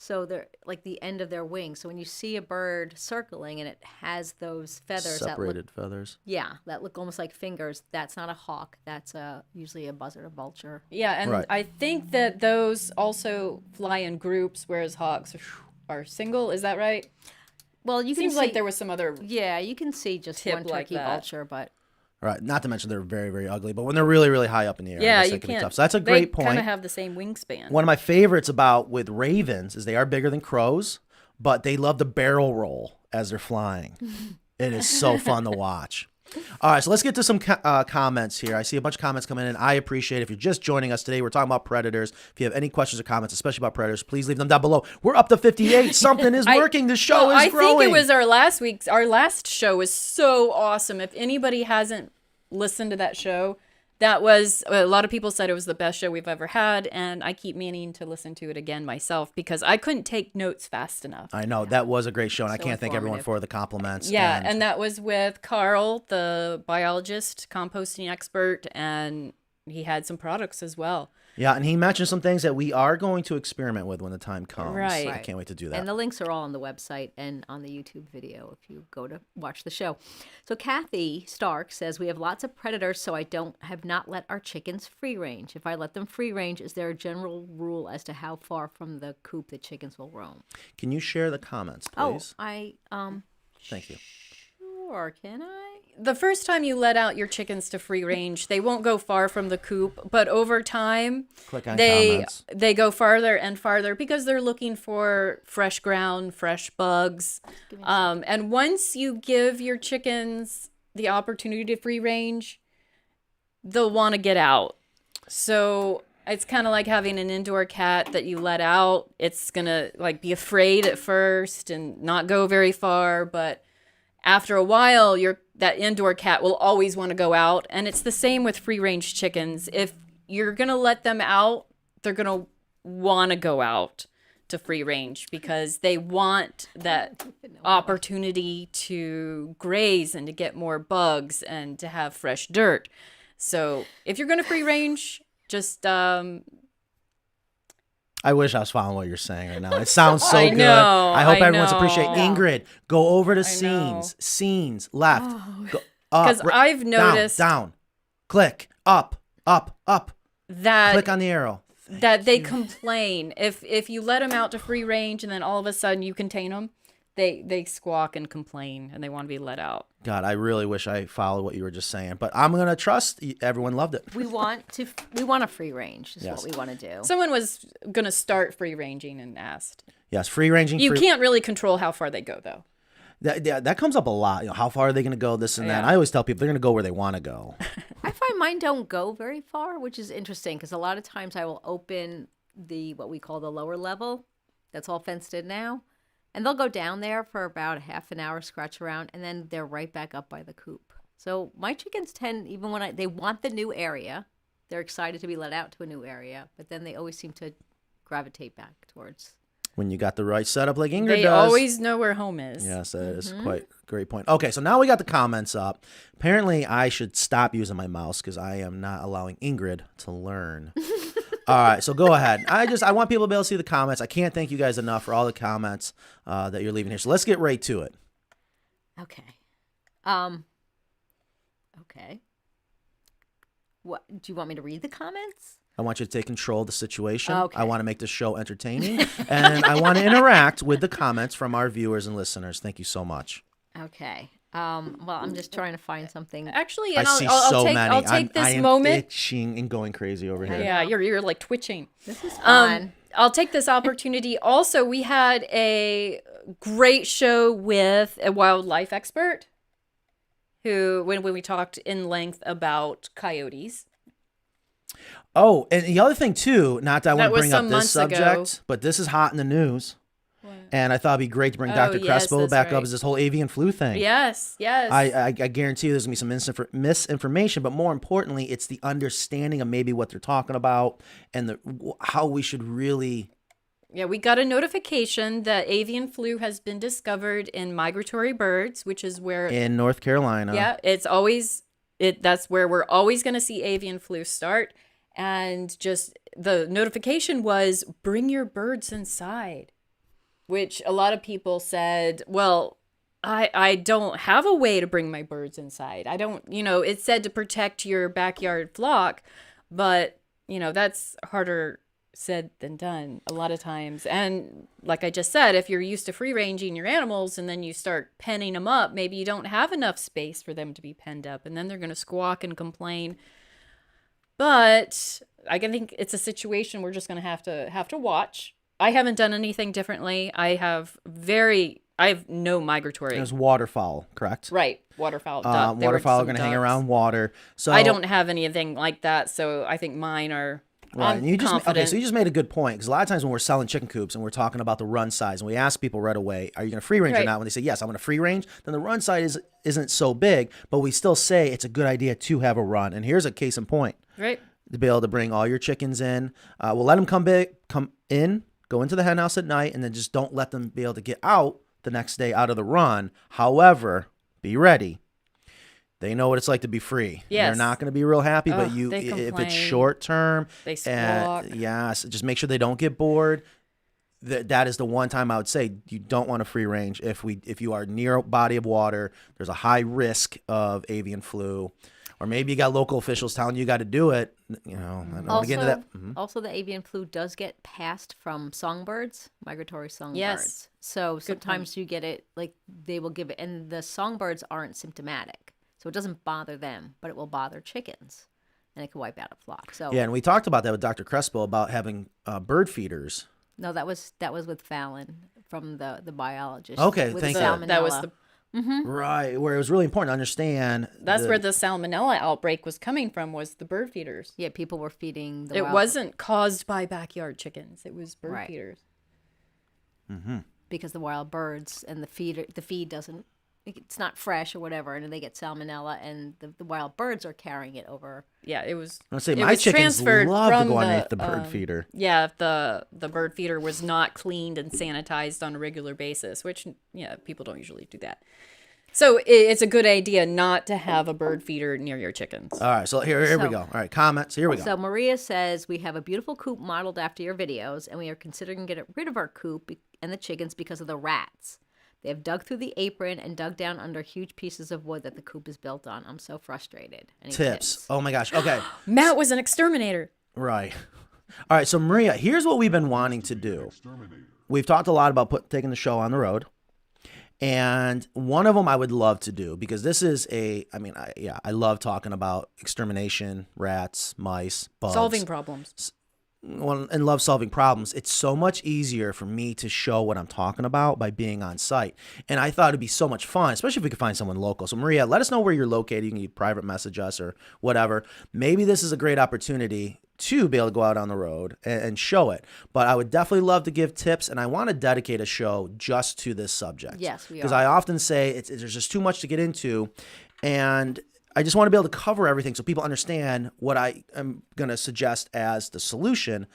So they're like the end of their wings. So when you see a bird circling and it has those feathers Separated feathers. that look almost like fingers, that's not a hawk. That's usually a buzzard or vulture. Yeah, and Right. I think that those also fly in groups, whereas hawks are single. Is that right? Well, you can Seems see, like there was some other. yeah, you can see just tip one like turkey that. vulture, but Right. Not to mention they're very, very ugly, but when they're really, really high up in the air, I Yeah, guess you that can be can't. tough. So that's a They great kind point. of have the same wingspan. One of my favorites about with ravens is they are bigger than crows, but they love to barrel roll as they're flying. It is so fun to watch. All right, so let's get to some comments here. I see a bunch of comments coming in. I appreciate it. If you're just joining us today, we're talking about predators. If you have any questions or comments, especially about predators, please leave them down below. We're up to 58. Something is working. The show is growing. I think it was our last show was so awesome. If anybody hasn't listened to that show, that was, a lot of people said it was the best show we've ever had, and I keep meaning to listen to it again myself because I couldn't take notes fast enough. I know. That was a great show, and I So can't thank everyone informative. for the compliments. Yeah, and that was with Carl, the biologist, composting expert, and he had some products as well. Yeah, and he mentioned some things that we are going to experiment with when the time comes. Right. I can't wait to do that. and the links are all on the website and on the YouTube video if you go to watch the show. So Kathy Stark says we have lots of predators, so I have not let our chickens free range. If I let them free range, is there a general rule as to how far from the coop the chickens will roam? Can you share the comments, please? Thank you. Sure, can I? The first time you let out your chickens to free range, they won't go far from the coop, but over time, Click on they comments. they go farther and farther because they're looking for fresh ground, fresh bugs. And once you give your chickens the opportunity to free range, they'll want to get out. So it's kind of like having an indoor cat that you let out. It's gonna like be afraid at first and not go very far, but after a while, that indoor cat will always want to go out. And it's the same with free range chickens. If you're going to let them out, they're going to want to go out to free range because they want that opportunity to graze and to get more bugs and to have fresh dirt. So if you're going to free range, just I wish I was following what you're saying right now. It sounds so I good. know, I hope I everyone's know. appreciating. Ingrid, go over to know. scenes. Scenes, left. Go up. 'Cause I've noticed- Down. Click. Up. Up. that Click on the arrow. that they complain if you let them out to free range and then all of a sudden you contain them, they squawk and complain and they want to be let out. God, I really wish I followed what you were just saying, but I'm gonna trust everyone loved it. We want a free range is Yes. what we want to do. Someone was going to start free ranging and asked. Yes, free ranging. You can't really control how far they go though. That comes up a lot. You know, how far are they gonna go? This and that. Yeah. I always tell people they're gonna go where they want to go. I find mine don't go very far, which is interesting because a lot of times I will open what we call the lower level that's all fenced in now, and they'll go down there for about a half an hour, scratch around, and then they're right back up by the coop. So my chickens tend, even when they want the new area, they're excited to be let out to a new area, but then they always seem to gravitate back towards. When you got the right setup, like Ingrid They does. always know where home is. Yes, that is quite a great point. Okay, so now we got the comments up. Apparently, I should stop using my mouse because I am not allowing Ingrid to learn. All right, so go ahead. I want people to be able to see the comments. I can't thank you guys enough for all the comments that you're leaving here. So let's get right to it. Okay. Okay. What do you want me to read the comments? I want you to take control of the situation. Okay. I want to make the show entertaining, and I want to interact with the comments from our viewers and listeners. Thank you so much. Okay. Well, I'm just trying to find something. Actually, I and see I'll so take, many. I'll take I this am moment. itching and going crazy over here. Yeah, you're like twitching. This is fun. I'll take this opportunity. Also, we had a great show with a wildlife expert who, when we talked in length about coyotes. Oh, and the other thing too, not that I want to was bring up some this months ago. subject, but this is hot in the news. And I thought it'd be great to bring Oh, Dr. yes, Crespo that's back up right. as this whole avian flu thing. Yes. I guarantee you there's going to be some misinformation, but more importantly, it's the understanding of maybe what they're talking about and how we should really... Yeah, we got a notification that avian flu has been discovered in migratory birds, which is where... In North Carolina. Yeah, that's where we're always going to see avian flu start. And just the notification was bring your birds inside. which a lot of people said, well, I don't have a way to bring my birds inside. I don't, it said to protect your backyard flock, but, that's harder said than done a lot of times. And like I just said, if you're used to free ranging your animals and then you start penning them up, maybe you don't have enough space for them to be penned up, and then they're going to squawk and complain. But I think it's a situation we're just going to have to watch. I haven't done anything differently. I have no migratory. There's waterfowl, correct? Right, waterfowl. Waterfowl are going to hang around water. So I don't have anything like that, so I think mine are. Right, and you confident. So you just made a good point, because a lot of times when we're selling chicken coops and we're talking about the run size, and we ask people right away, are you going to free range or not? When they say yes, I'm going to free range, then the run size isn't so big, but we still say it's a good idea to have a run. And here's a case in point. Right. To be able to bring all your chickens in, we'll let them come in, go into the hen house at night, and then just don't let them be able to get out the next day out of the run. However, be ready. They know what it's like to be free. Yes. They're not going to be real happy, but if it's short term, they squawk. Yes, just make sure they don't get bored. That is the one time I would say you don't want to free range if you are near a body of water. There's a high risk of avian flu, or maybe you got local officials telling you got to do it. I don't want to get into that. Also, the avian flu does get passed from songbirds, migratory songbirds. Yes. So sometimes you get it, like they will give it, and the songbirds aren't symptomatic. So it doesn't bother them, but it will bother chickens, and it can wipe out a flock. So yeah, and we talked about that with Dr. Crespo about having bird feeders. No, that was with Fallon from the biologist. Okay, with thank you. salmonella. That was the Right, where it was really important to understand. That's where the salmonella outbreak was coming from, was the bird feeders. Yeah, people were feeding the It wild wasn't caused by backyard chickens. It was bird Right. feeders. because the wild birds and the feed doesn't, it's not fresh or whatever, and they get salmonella, and the wild birds are carrying it over. Yeah, it was. I say it my was chickens transferred love to from go underneath the bird feeder. Yeah, if the bird feeder was not cleaned and sanitized on a regular basis, which people don't usually do that. So it's a good idea not to have a bird feeder near your chickens. All right, so here we go. All right, comments. Here we go. So Maria says, we have a beautiful coop modeled after your videos, and we are considering getting rid of our coop and the chickens because of the rats. They have dug through the apron and dug down under huge pieces of wood that the coop is built on. I'm so frustrated. Any tips? Oh my gosh. Okay. Matt was an exterminator. Right. All right, so Maria, here's what we've been wanting to do. We've talked a lot about taking the show on the road. And one of them I would love to do, because this is I love talking about extermination, rats, mice, bugs. Solving problems. And love solving problems. It's so much easier for me to show what I'm talking about by being on site. And I thought it'd be so much fun, especially if we could find someone local. So Maria, let us know where you're located. You can private message us or whatever. Maybe this is a great opportunity to be able to go out on the road and show it. But I would definitely love to give tips, and I want to dedicate a show just to this subject. Yes, we are. Because I often say there's just too much to get into, and I just want to be able to cover everything so people understand what I am going to suggest as the solution.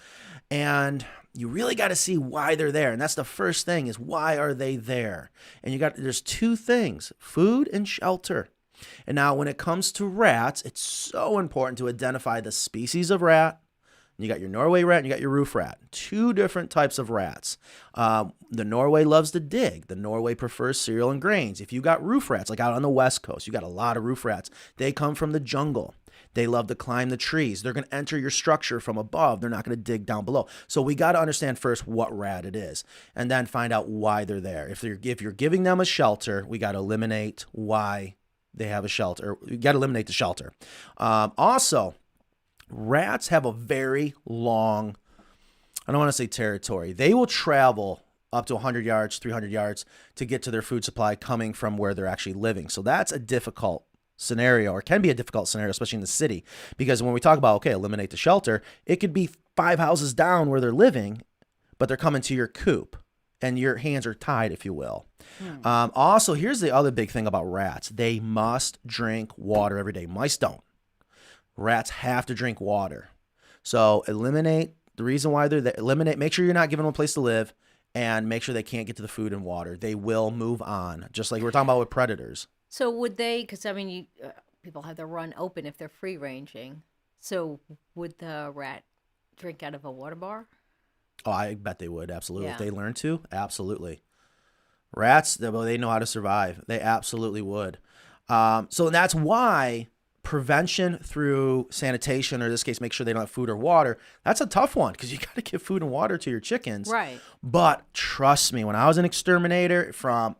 And you really got to see why they're there. And that's the first thing, is why are they there? And there's two things, food and shelter. And now when it comes to rats, it's so important to identify the species of rat. You got your Norway rat and you got your roof rat. Two different types of rats. The Norway loves to dig. The Norway prefers cereal and grains. If you got roof rats, like out on the West Coast, you got a lot of roof rats. They come from the jungle. They love to climb the trees. They're going to enter your structure from above. They're not going to dig down below. So we got to understand first what rat it is, and then find out why they're there. If you're giving them a shelter, we got to eliminate why they have a shelter. You got to eliminate the shelter. Also, rats have a very long, I don't want to say territory. They will travel up to 100 yards, 300 yards to get to their food supply coming from where they're actually living. So that's a difficult scenario, or can be a difficult scenario, especially in the city. Because when we talk about, eliminate the shelter, it could be 5 houses down where they're living, but they're coming to your coop. And your hands are tied, if you will. Also, here's the other big thing about rats. They must drink water every day. Mice don't. Rats have to drink water. So eliminate the reason why they're there. Make sure you're not giving them a place to live, and make sure they can't get to the food and water. They will move on, just like we're talking about with predators. So would they, because people have their run open if they're free ranging. So would the rat drink out of a water bar? Oh, I bet they would. Absolutely. If Yeah. they learn to, absolutely. Rats, they know how to survive. They absolutely would. So that's why prevention through sanitation, or in this case, make sure they don't have food or water, that's a tough one because you got to give food and water to your chickens. Right. But trust me, when I was an exterminator from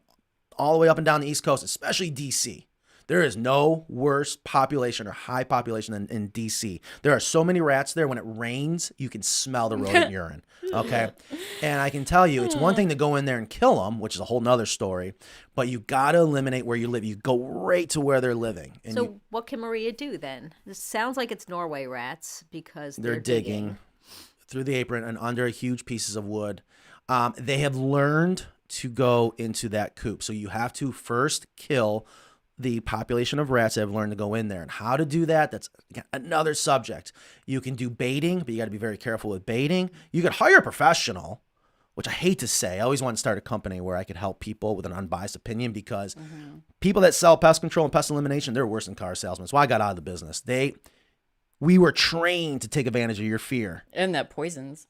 all the way up and down the East Coast, especially DC, there is no worse population or high population than in DC. There are so many rats there. When it rains, you can smell the rodent urine. Okay. And I can tell you, it's one thing to go in there and kill them, which is a whole nother story, but you got to eliminate where you live. You go right to where they're living. And So what can Maria do then? This sounds like it's Norway rats because they're digging through the apron and under huge pieces of wood. They have learned to go into that coop. So you have to first kill the population of rats that have learned to go in there. And how to do that, that's another subject. You can do baiting, but you got to be very careful with baiting. You could hire a professional, which I hate to say. I always want to start a company where I could help people with an unbiased opinion because people that sell pest control and pest elimination, they're worse than car salesmen. So I got out of the business. We were trained to take advantage of your fear. And that poisons.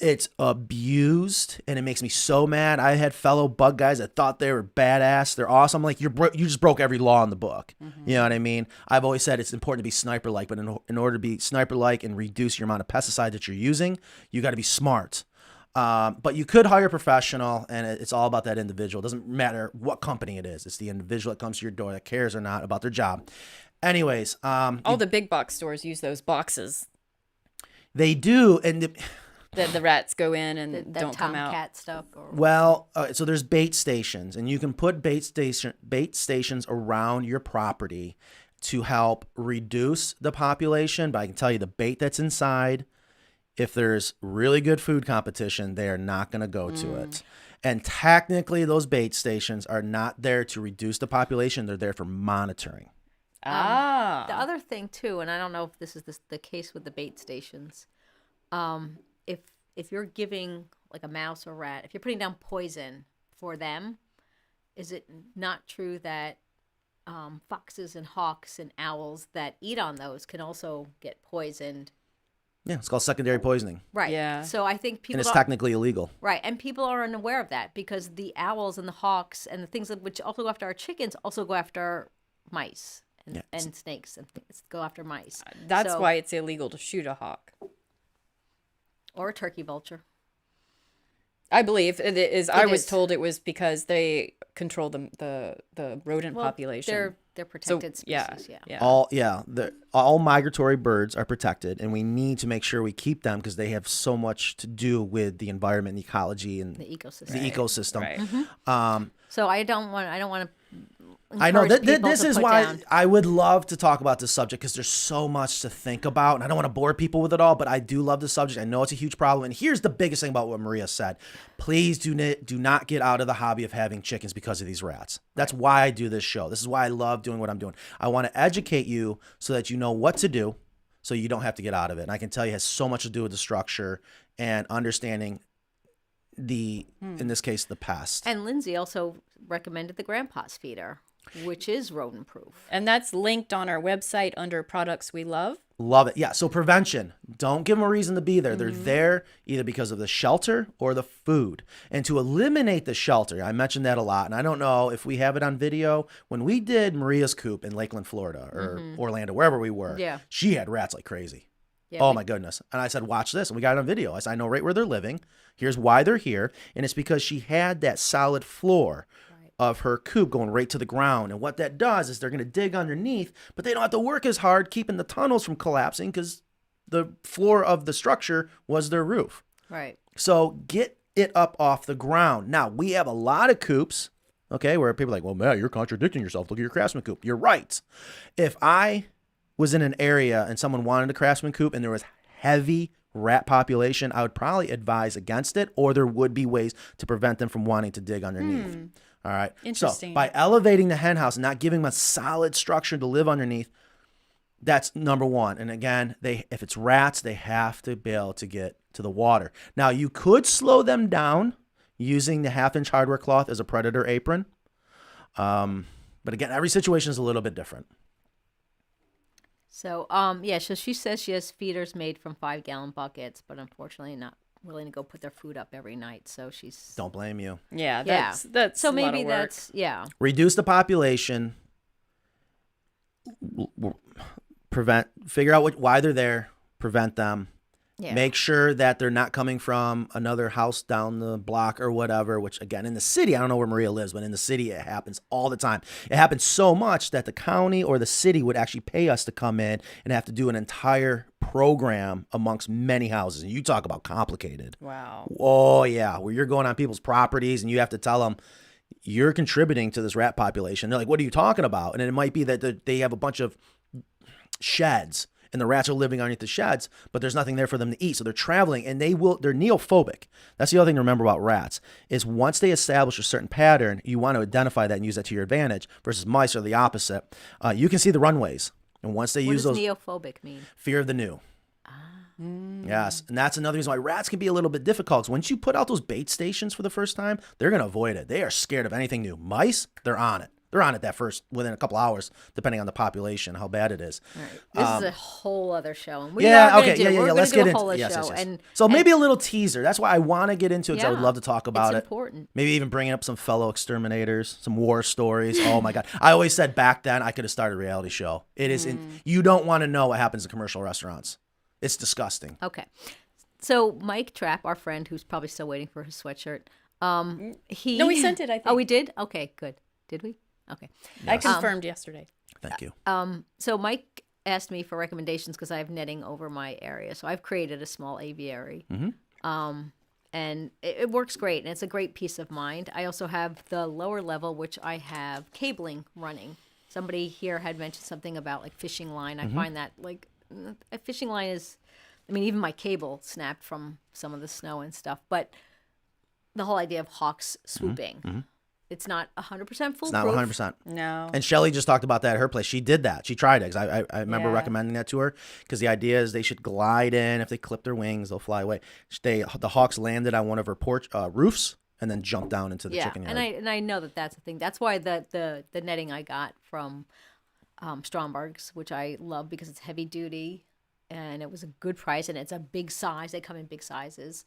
It's abused, and it makes me so mad. I had fellow bug guys that thought they were badass. They're awesome. Like, you just broke every law in the book. You know what I mean? I've always said it's important to be sniper-like, but in order to be sniper-like and reduce your amount of pesticide that you're using, you got to be smart. But you could hire a professional, and it's all about that individual. It doesn't matter what company it is. It's the individual that comes to your door that cares or not about their job. Anyways. All the big box stores use those boxes. They do, and... The rats go in and that don't come out. Tomcat stuff. So there's bait stations, and you can put bait stations around your property to help reduce the population. But I can tell you, the bait that's inside, if there's really good food competition, they are not going to go to it. And technically, those bait stations are not there to reduce the population. They're there for monitoring. The other thing too, and I don't know if this is the case with the bait stations. If you're giving like a mouse or rat, if you're putting down poison for them, is it not true that foxes and hawks and owls that eat on those can also get poisoned? Yeah, it's called secondary poisoning. Right. Yeah. So I think people And it's technically illegal. right, and people are unaware of that because the owls and the hawks and the things which also go after our chickens also go after mice and snakes and things go after mice. That's why it's illegal to shoot a hawk. Or a turkey vulture. I believe it is. I was is. told it was because they control the rodent population. They're protected So, species. Yeah. All migratory birds are protected, and we need to make sure we keep them because they have so much to do with the environment, the ecology, and The ecosystem. the ecosystem. Right. So I don't want to. I know encourage people this to is put why down. I would love to talk about this subject because there's so much to think about, and I don't want to bore people with it all, but I do love the subject. I know it's a huge problem, and here's the biggest thing about what Maria said: please do not get out of the hobby of having chickens because of these rats. That's why I do this show. This is why I love doing what I'm doing. I want to educate you so that you know what to do, so you don't have to get out of it. And I can tell you, it has so much to do with the structure and understanding in this case, the pest. And Lindsay also recommended the grandpa's feeder, which is rodent-proof. And that's linked on our website under products we love. Love it. Yeah. So prevention. Don't give them a reason to be there. They're there either because of the shelter or the food. And to eliminate the shelter, I mentioned that a lot. And I don't know if we have it on video. When we did Maria's coop in Lakeland, Florida, or Orlando, wherever we were, she had rats like crazy. Yeah, my goodness. And I said, watch this. And we got it on video. I said, I know right where they're living. Here's why they're here. And it's because she had that solid floor of her coop going right to the ground. And what that does is they're going to dig underneath, but they don't have to work as hard keeping the tunnels from collapsing because the floor of the structure was their roof. Right. So get it up off the ground. Now, we have a lot of coops, okay, where people are like, well, Matt, you're contradicting yourself. Look at your Craftsman coop. You're right. If I was in an area and someone wanted a Craftsman coop and there was heavy rat population, I would probably advise against it, or there would be ways to prevent them from wanting to dig underneath. All right. Interesting. So by elevating the hen house and not giving them a solid structure to live underneath, that's number one. And again, if it's rats, they have to be able to get to the water. Now, you could slow them down using the 1/2-inch hardware cloth as a predator apron. But again, every situation is a little bit different. So, so she says she has feeders made from 5-gallon buckets, but unfortunately willing to go put their food up every night. So she's Don't blame you. Yeah, yeah. that's So a lot maybe of work. that's yeah. Reduce the population. Figure out why they're there. Prevent them. Yeah. Make sure that they're not coming from another house down the block or whatever, which again, in the city, I don't know where Maria lives, but in the city, it happens all the time. It happens so much that the county or the city would actually pay us to come in and have to do an entire program amongst many houses. And you talk about complicated. Wow. Oh, yeah. Where you're going on people's properties and you have to tell them you're contributing to this rat population. They're like, what are you talking about? And it might be that they have a bunch of sheds and the rats are living underneath the sheds, but there's nothing there for them to eat. So they're traveling and they're neophobic. That's the other thing to remember about rats is once they establish a certain pattern, you want to identify that and use that to your advantage versus mice are the opposite. You can see the runways. And once they use those, what does neophobic mean? fear of the new. Yes. And that's another reason why rats can be a little bit difficult. 'Cause once you put out those bait stations for the first time, they're going to avoid it. They are scared of anything new. Mice, they're on it. They're on it within a couple hours, depending on the population, how bad it is. All right. This is a whole other show. And Let's get into it. And so maybe a little teaser. That's why I want to get into it because I would Yeah, love to talk about it's it. important. Maybe even bringing up some fellow exterminators, some war stories. Oh my God. I always said back then I could have started a reality show. It is, you don't want to know what happens in commercial restaurants. It's disgusting. Okay. So Mike Trapp, our friend who's probably still waiting for his sweatshirt, No, we sent it, I think. Oh, we did? Okay, good. Did we? Okay. I confirmed yesterday. Thank you. So Mike asked me for recommendations because I have netting over my area. So I've created a small aviary. And it works great, and it's a great peace of mind. I also have the lower level, which I have cabling running. Somebody here had mentioned something about like fishing line. I find that like a fishing line is, I mean, even my cable snapped from some of the snow and stuff. But the whole idea of hawks swooping, it's not 100% foolproof. It's not 100%. No. And Shelly just talked about that at her place. She did that. She tried it. 'Cause I remember Yeah. recommending that to her because the idea is they should glide in. If they clip their wings, they'll fly away. The hawks landed on one of her porch roofs and then jumped down into the chicken yard. And I know that that's a thing. That's why the netting I got from Stromberg's, which I love because it's heavy duty and it was a good price and it's a big size. They come in big sizes.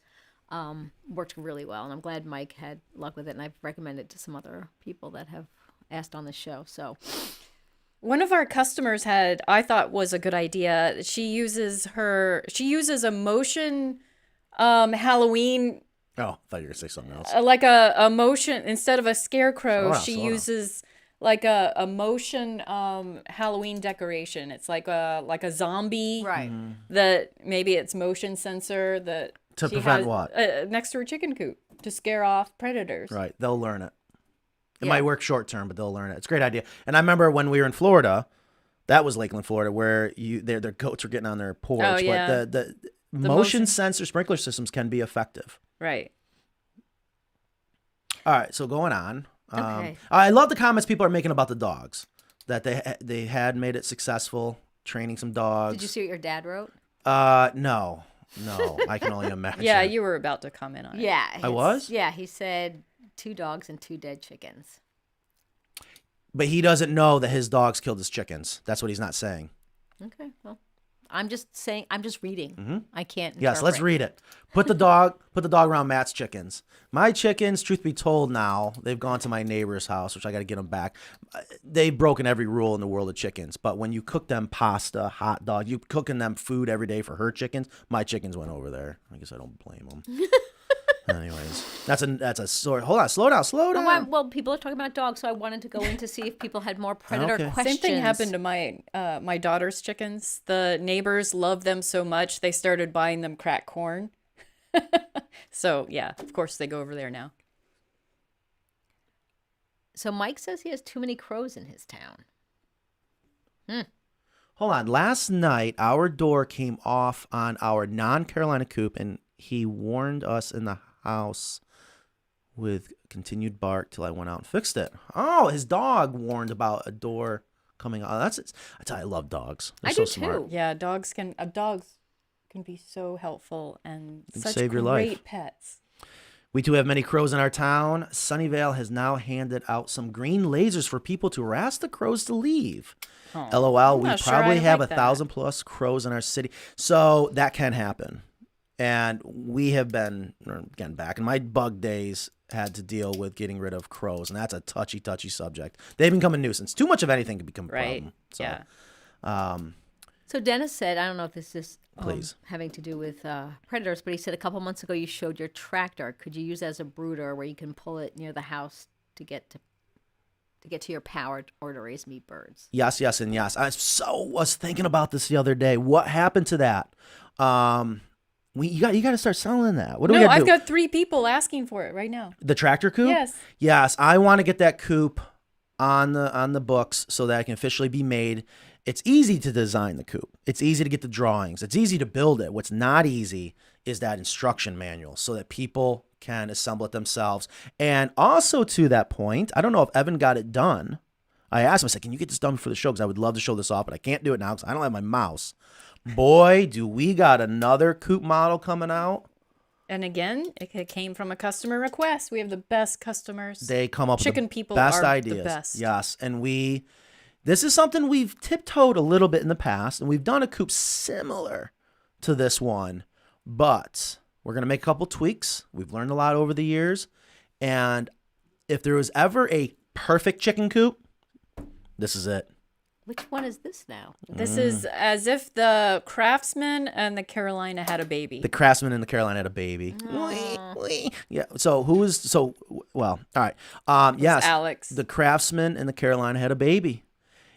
Worked really well, and I'm glad Mike had luck with it, and I've recommended it to some other people that have asked on the show. So One of our customers I thought was a good idea. She uses a motion Halloween, Oh, I thought you were going to say something else. like a motion, instead of a scarecrow, Slow down, she slow down. uses like a motion Halloween decoration. It's like a zombie. right, That maybe it's motion sensor that To she prevent has, what? next to her chicken coop to scare off predators. Right. They'll learn it. It Yeah. might work short term, but they'll learn it. It's a great idea. And I remember when we were in Florida, that was Lakeland, Florida, where their goats were getting on their porch. Oh, yeah. But the motion sensor sprinkler systems can be effective. Right. All right, so going on. Okay. I love the comments people are making about the dogs, that they had made it successful training some dogs. Did you see what your dad wrote? No, I can only imagine. Yeah, you were about to comment on it. Yeah, I was? Yeah, he said 2 dogs and 2 dead chickens. But he doesn't know that his dogs killed his chickens. That's what he's not saying. Okay, well, I'm just saying. I'm just reading. I can't. Yes, let's interpret. read it. Put the dog around Matt's chickens. My chickens, truth be told, now they've gone to my neighbor's house, which I got to get them back. They've broken every rule in the world of chickens. But when you cook them pasta, hot dog, you cooking them food every day for her chickens. My chickens went over there. I guess I don't blame them. Anyways, that's a story. Hold on, slow down. Well, people are talking about dogs, so I wanted to go in to see if people had more predator Okay. questions. Same thing happened to my daughter's chickens. The neighbors loved them so much they started buying them cracked corn. So yeah, of course they go over there now. So Mike says he has too many crows in his town. Hold on. Last night, our door came off on our non-Carolina coop, and he warned us in the house with continued bark till I went out and fixed it. Oh, his dog warned about a door coming out. I tell you, I love dogs. They're I so do smart. too. Yeah, dogs can be so helpful and such save your great life. pets. We too have many crows in our town. Sunnyvale has now handed out some green lasers for people to harass the crows to leave. Oh, LOL, I'm we not sure probably I have like that. 1,000+ crows in our city. So that can happen. And we have been, again, back in my bug days, had to deal with getting rid of crows, and that's a touchy subject. They become a nuisance. Too much of anything can become a problem. So, Yeah. So Dennis said, I don't know if this is Please. having to do with predators, but he said a couple months ago you showed your tractor. Could you use it as a brooder where you can pull it near the house to get to your power or to raise meat birds? Yes, and yes. I was thinking about this the other day. What happened to that? You got to start selling that. What do we got to do? I've got 3 people asking for it right now. The tractor coop? Yes. Yes, I want to get that coop on the books so that it can officially be made. It's easy to design the coop. It's easy to get the drawings. It's easy to build it. What's not easy is that instruction manual so that people can assemble it themselves. And also to that point, I don't know if Evan got it done. I asked him, I said, can you get this done for the show? Because I would love to show this off, but I can't do it now because I don't have my mouse. Boy, do we got another coop model coming out. And again, it came from a customer request. We have the best customers. They come up Chicken with the people best are ideas. the best. Yes, and this is something we've tiptoed a little bit in the past, and we've done a coop similar to this one, but we're going to make a couple tweaks. We've learned a lot over the years, and if there was ever a perfect chicken coop, this is it. Which one is this now? This is as if the Craftsman and the Carolina had a baby. The Craftsman and the Carolina had a baby. Yeah. So well, all right. Yes. Alex. The Craftsman and the Carolina had a baby.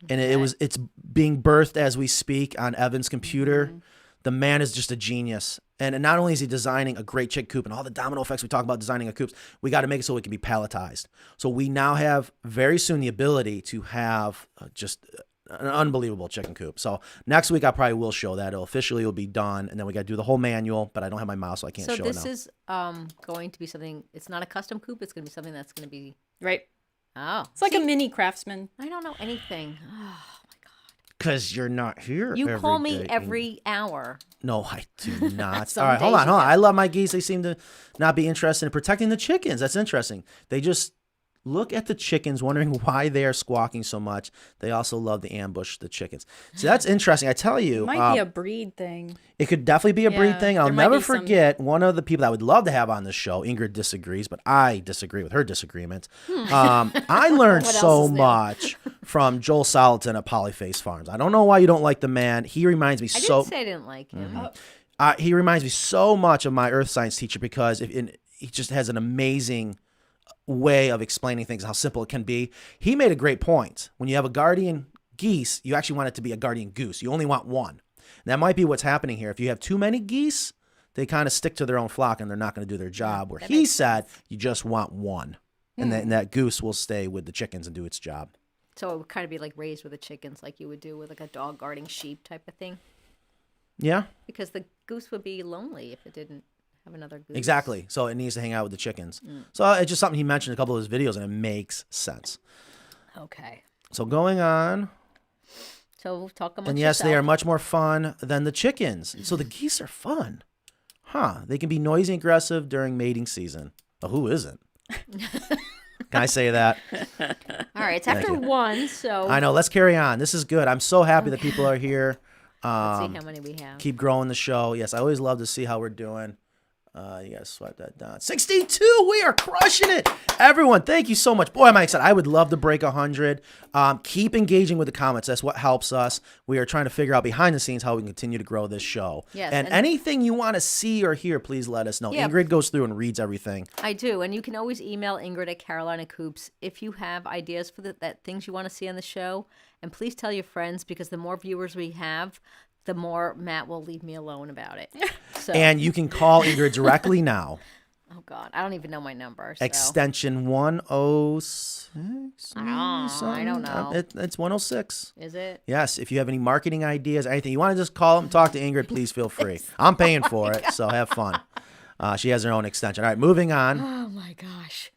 And it's being birthed as we speak on Evan's computer. Mm-hmm. The man is just a genius. And not only is he designing a great chick coop and all the domino effects we talk about designing a coops, we got to make it so it can be palletized. So we now have very soon the ability to have just an unbelievable chicken coop. So next week I probably will show that. It will be done. And then we got to do the whole manual, but I don't have my mouse, so I can't show it now. So this is going to be something, it's not a custom coop. It's going to be something that's going to be... Right. Oh. It's like a mini Craftsman. I don't know anything. Oh, my God. Because you're not here. You call me every hour. No, I do not. All right, hold on. I love my geese. They seem to not be interested in protecting the chickens. That's interesting. They just look at the chickens, wondering why they are squawking so much. They also love to ambush the chickens. So that's interesting. I tell you. It might be a breed thing. It could definitely be a breed thing. I'll there might never be some- forget one of the people that I would love to have on this show. Ingrid disagrees, but I disagree with her disagreement. I learned What so else is new? much from Joel Soliton at Polyface Farms. I don't know why you don't like the man. He reminds me I so. didn't say I didn't like him. He reminds me so much of my earth science teacher because he just has an amazing way of explaining things, how simple it can be. He made a great point. When you have a guardian geese, you actually want it to be a guardian goose. You only want one. And that might be what's happening here. If you have too many geese, they kind of stick to their own flock and they're not going to do their job. Where he said you just want one. And that goose will stay with the chickens and do its job. So it would kind of be like raised with the chickens, like you would do with like a dog guarding sheep type of thing. Yeah. Because the goose would be lonely if it didn't have another goose. Exactly. So it needs to hang out with the chickens. So it's just something he mentioned in a couple of his videos, and it makes sense. Okay. So going on. So we'll talk amongst And yes, they yourself. are much more fun than the chickens. So the geese are fun. Huh. They can be noisy and aggressive during mating season. Oh, who isn't? Can I say that? All right. It's after 1, so I know. Let's carry on. This is good. I'm so happy that people are here. let's see how many we have. Keep growing the show. Yes, I always love to see how we're doing. You got to swipe that down. 62. We are crushing it. Everyone, thank you so much. Boy, am I excited. I would love to break 100. Keep engaging with the comments. That's what helps us. We are trying to figure out behind the scenes how we can continue to grow this show. Yes, and anything you want to see or hear, please let us know. Yeah. Ingrid goes through and reads everything. I do, and you can always email Ingrid at Carolina Coops if you have ideas for that things you want to see on the show. And please tell your friends, because the more viewers we have, the more Matt will leave me alone about it. So, And you can call Ingrid directly now. oh God, I don't even know my number. So. Extension 106. I don't know. It's 106. Is it? Yes, if you have any marketing ideas, anything, you want to just call them, talk to Ingrid, please feel free. I'm paying for it, so have fun. She has her own extension. All right, moving on. Oh my gosh.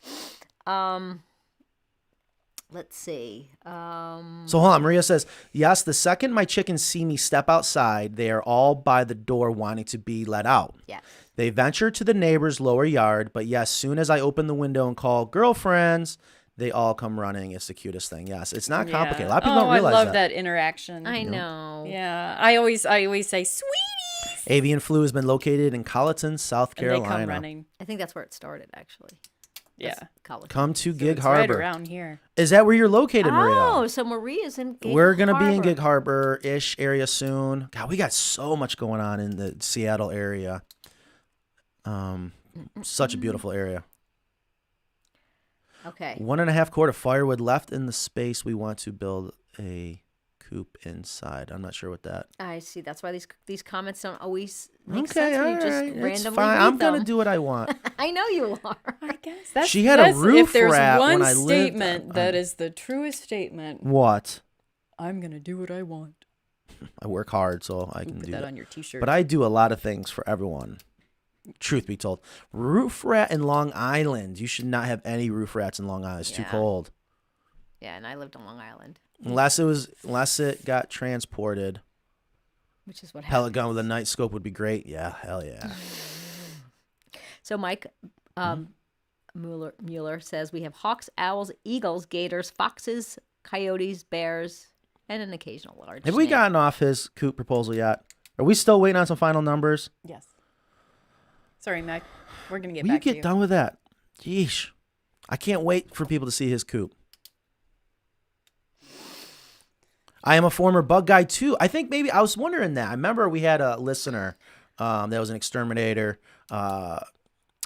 Let's see. So hold on, Maria says, yes, the second my chickens see me step outside, they are all by the door wanting to be let out. Yes. They venture to the neighbor's lower yard, but yes, soon as I open the window and call girlfriends, they all come running. It's the cutest thing. Yes, it's not complicated. A lot of people don't realize I love that interaction. I know. Yeah, I always say, sweetie. Avian flu has been located in Colleton, South And they Carolina. come running. I think that's where it started, actually. Yeah. Come to So Gig it's Harbor. right around here. Is that where you're located, Maria? Oh, so Maria's in Gig We're going to be in Harbor. Gig Harbor-ish area soon. God, we got so much going on in the Seattle area. Such a beautiful area. Okay. 1.5 quart of firewood left in the space. We want to build a coop inside. I'm not sure what that. I see. That's why these comments don't always make Okay, sense when all you just right. It's randomly fine. read I'm going to them. do what I want. I know you are. I guess that's She had a roof if there's rat one when I lived statement on- that is the truest statement. What? I'm gonna do what I want. I work hard, so I can Put do that that. on your T-shirt. But I do a lot of things for everyone. Truth be told, roof rat in Long Island. You should not have any roof rats in Long Island. It's too Yeah. cold. Yeah, and I lived on Long Island, Unless it got transported. which is what Pellet happened. gun with a night scope would be great. Yeah, hell yeah. So Mike Mueller says we have hawks, owls, eagles, gators, foxes, coyotes, bears, and an occasional large Have we snake. gotten off his coop proposal yet? Are we still waiting on some final numbers? Yes. Sorry, Mac. We're gonna get Will you back to get you. done with that? Yeesh. I can't wait for people to see his coop. I am a former bug guy too. I think maybe I was wondering that. I remember we had a listener that was an exterminator.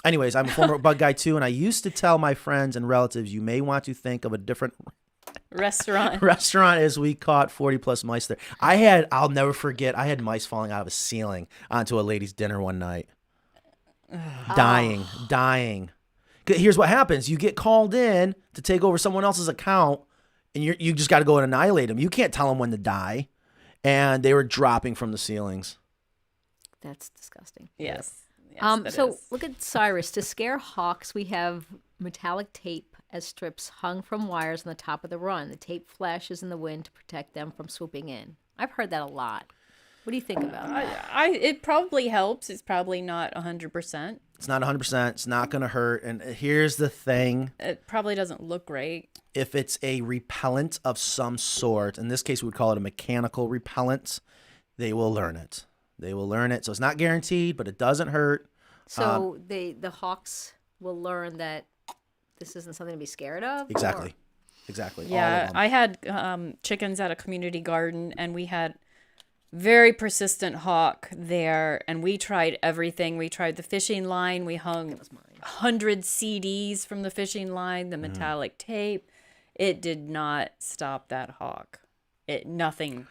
Anyways, I'm a former bug guy too, and I used to tell my friends and relatives, you may want to think of a different Restaurant. restaurant as we caught 40 plus mice there. I'll never forget, I had mice falling out of a ceiling onto a lady's dinner one night. Dying. 'Cause here's what happens. You get called in to take over someone else's account, and you just got to go and annihilate them. You can't tell them when to die. And they were dropping from the ceilings. That's disgusting. Yes. Yes, that So is. look at Cyrus. To scare hawks, we have metallic tape as strips hung from wires on the top of the run. The tape flashes in the wind to protect them from swooping in. I've heard that a lot. What do you think about that? It probably helps. It's probably not 100%. It's not 100%. It's not going to hurt. And here's the thing. It probably doesn't look great. If it's a repellent of some sort, in this case, we would call it a mechanical repellent, they will learn it. They will learn it. So it's not guaranteed, but it doesn't hurt. So the hawks will learn that this isn't something to be scared of? Exactly. or- Exactly. All Yeah, of them. I had chickens at a community garden, and we had very persistent hawk there, and we tried everything. We tried the fishing line. We hung 100 CDs from the fishing line, the metallic tape. It did not stop that hawk. Nothing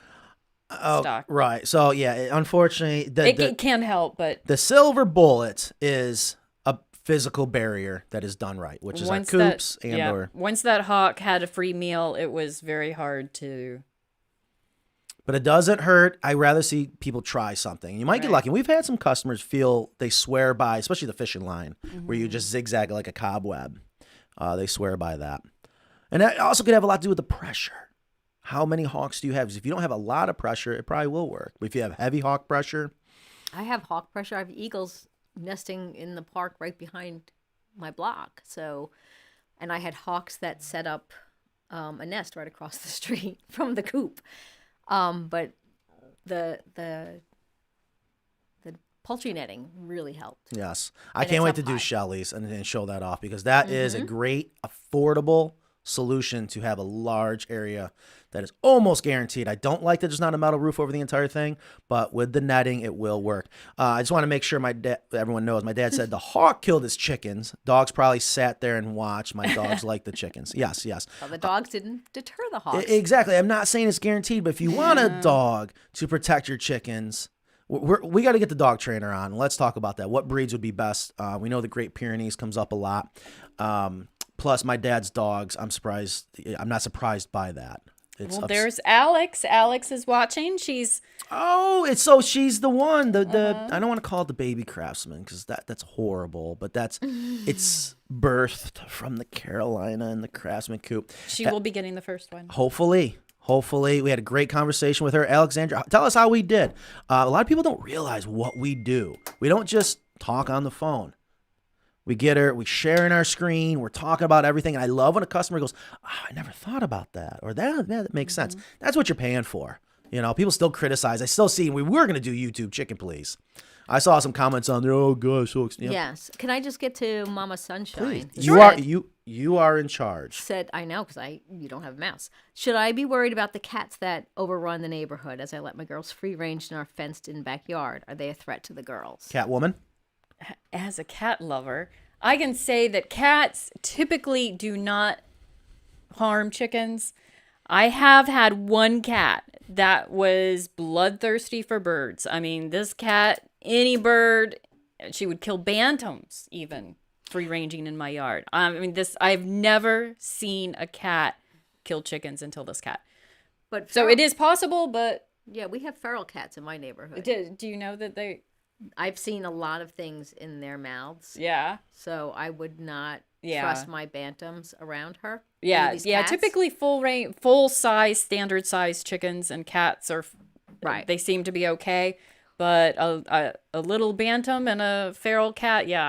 stuck. Right. So, yeah, unfortunately, It can help, but the silver bullet is a physical barrier that is done right, which is like Coops or... once that hawk had a free meal, it was very hard to... But it doesn't hurt. I rather see people try something. You might get Right. lucky. We've had some customers feel they swear by, especially the fishing line, where you just zigzag like a cobweb. They swear by that. And that also could have a lot to do with the pressure. How many hawks do you have? 'Cause if you don't have a lot of pressure, it probably will work. But if you have heavy hawk pressure, I have hawk pressure. I have eagles nesting in the park right behind my block. So, and I had hawks that set up a nest right across the street from the coop. But the poultry netting really helped. yes. I And can't it's wait up to do high. Shelley's and show that off because that is a great, affordable solution to have a large area that is almost guaranteed. I don't like that there's not a metal roof over the entire thing, but with the netting, it will work. I just want to make sure everyone knows. My dad said the hawk killed his chickens. Dogs probably sat there and watched. My dogs like the chickens. Yes. Well, the dogs didn't deter the hawks. Exactly. I'm not saying it's guaranteed, but if you want a dog to protect your chickens, we got to get the dog trainer on. Let's talk about that. What breeds would be best? We know the Great Pyrenees comes up a lot. Plus, my dad's dogs. I'm not surprised by that. Well, there's Alex. Alex is watching. She's she's the one. I don't want to call it the baby craftsman because that's horrible. But it's birthed from the Carolina and the craftsman coop. she will be getting the first one. Hopefully, we had a great conversation with her. Alexandra, tell us how we did. A lot of people don't realize what we do. We don't just talk on the phone. We get her, we share in our screen, we're talking about everything. And I love when a customer goes, I never thought about that. Or that makes sense. That's what you're paying for. You know, people still criticize. I still see we were going to do YouTube Chicken Please. I saw some comments on there. Oh gosh, so Yes. Can I just get to Mama Sunshine? Please. You are in charge. Said I know because you don't have a mouse. Should I be worried about the cats that overrun the neighborhood as I let my girls free range in our fenced-in backyard? Are they a threat to the girls? Catwoman. As a cat lover, I can say that cats typically do not harm chickens. I have had one cat that was bloodthirsty for birds. I mean, this cat, any bird, she would kill bantams even free ranging in my yard. I mean, I've never seen a cat kill chickens until this cat. But so it is possible, but yeah, we have feral cats in my neighborhood. Do you know that they? I've seen a lot of things in their mouths. Yeah. So I would not trust my bantams around her. Yeah, yeah. Typically full size, standard size chickens and cats are right. They seem to be okay, but a little bantam and a feral cat, yeah,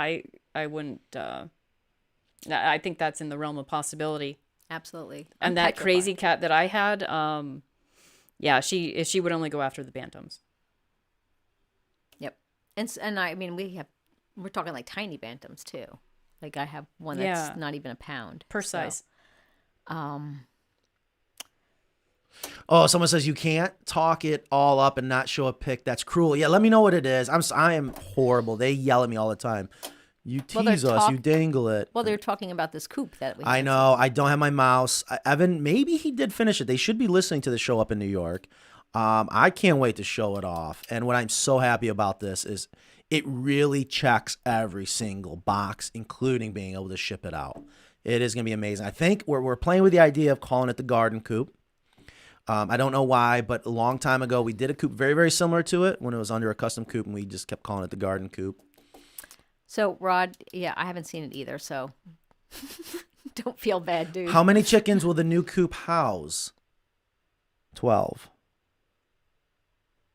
I wouldn't. I think that's in the realm of possibility. Absolutely. And that crazy cat that I had, yeah, she would only go after the bantams. Yep, and I mean we're talking like tiny bantams too. Like I have one that's not even a pound per size. Oh, someone says you can't talk it all up and not show a pic. That's cruel. Yeah, let me know what it is. I am horrible. They yell at me all the time. You tease us. You dangle it. Well, they're talking about this coop that we. I know. I don't have my mouse. Evan, maybe he did finish it. They should be listening to the show up in New York. I can't wait to show it off. And what I'm so happy about this is it really checks every single box, including being able to ship it out. It is going to be amazing. I think we're playing with the idea of calling it the garden coop. I don't know why, but a long time ago, we did a coop very, very similar to it when it was under a custom coop, and we just kept calling it the garden coop. So, Rod, yeah, I haven't seen it either, so don't feel bad, dude. How many chickens will the new coop house? 12.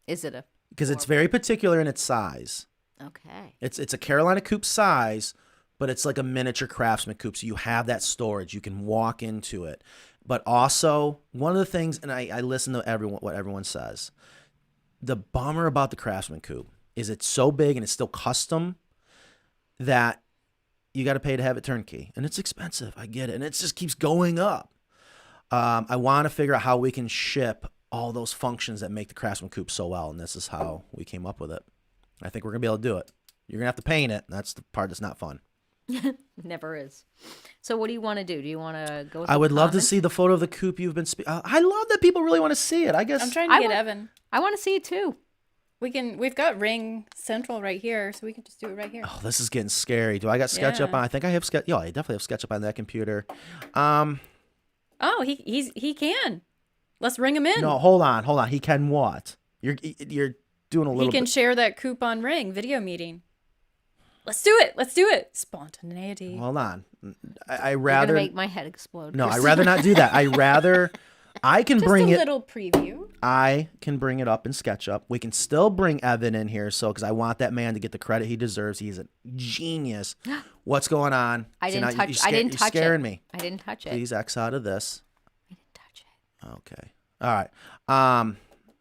Is it a... Because it's very particular in its size. Okay. It's a Carolina coop size, but it's like a miniature Craftsman coop, so you have that storage. You can walk into it. But also, one of the things, and I listen to what everyone says, the bummer about the Craftsman coop is it's so big and it's still custom that you got to pay to have it turnkey. And it's expensive. I get it. And it just keeps going up. I want to figure out how we can ship all those functions that make the Craftsman coop so well. And this is how we came up with it. I think we're going to be able to do it. You're going to have to paint it. And that's the part that's not fun. Never is. So what do you want to do? Do you want to go with I would love to see the photo of the coop you've been I love that people really want to see it. I guess I'm trying to get Evan. I want to see it too. We've got Ring Central right here, so we can just do it right here. Oh, this is getting scary. Do I got SketchUp on? I think I have I definitely have SketchUp on that computer. Oh, he can. Let's ring him in. No, hold on. He can what? You're doing a little. He can share that coupon Ring video meeting. Let's do it. Spontaneity. Hold on. I rather make my head explode. No, I rather not do that. I can bring it. Just a little preview. I can bring it up in SketchUp. We can still bring Evan in here, because I want that man to get the credit he deserves. He's a genius. What's going on? I didn't touch it. You're scaring me. I didn't touch it. Please X out of this. I didn't touch it. Okay. All right.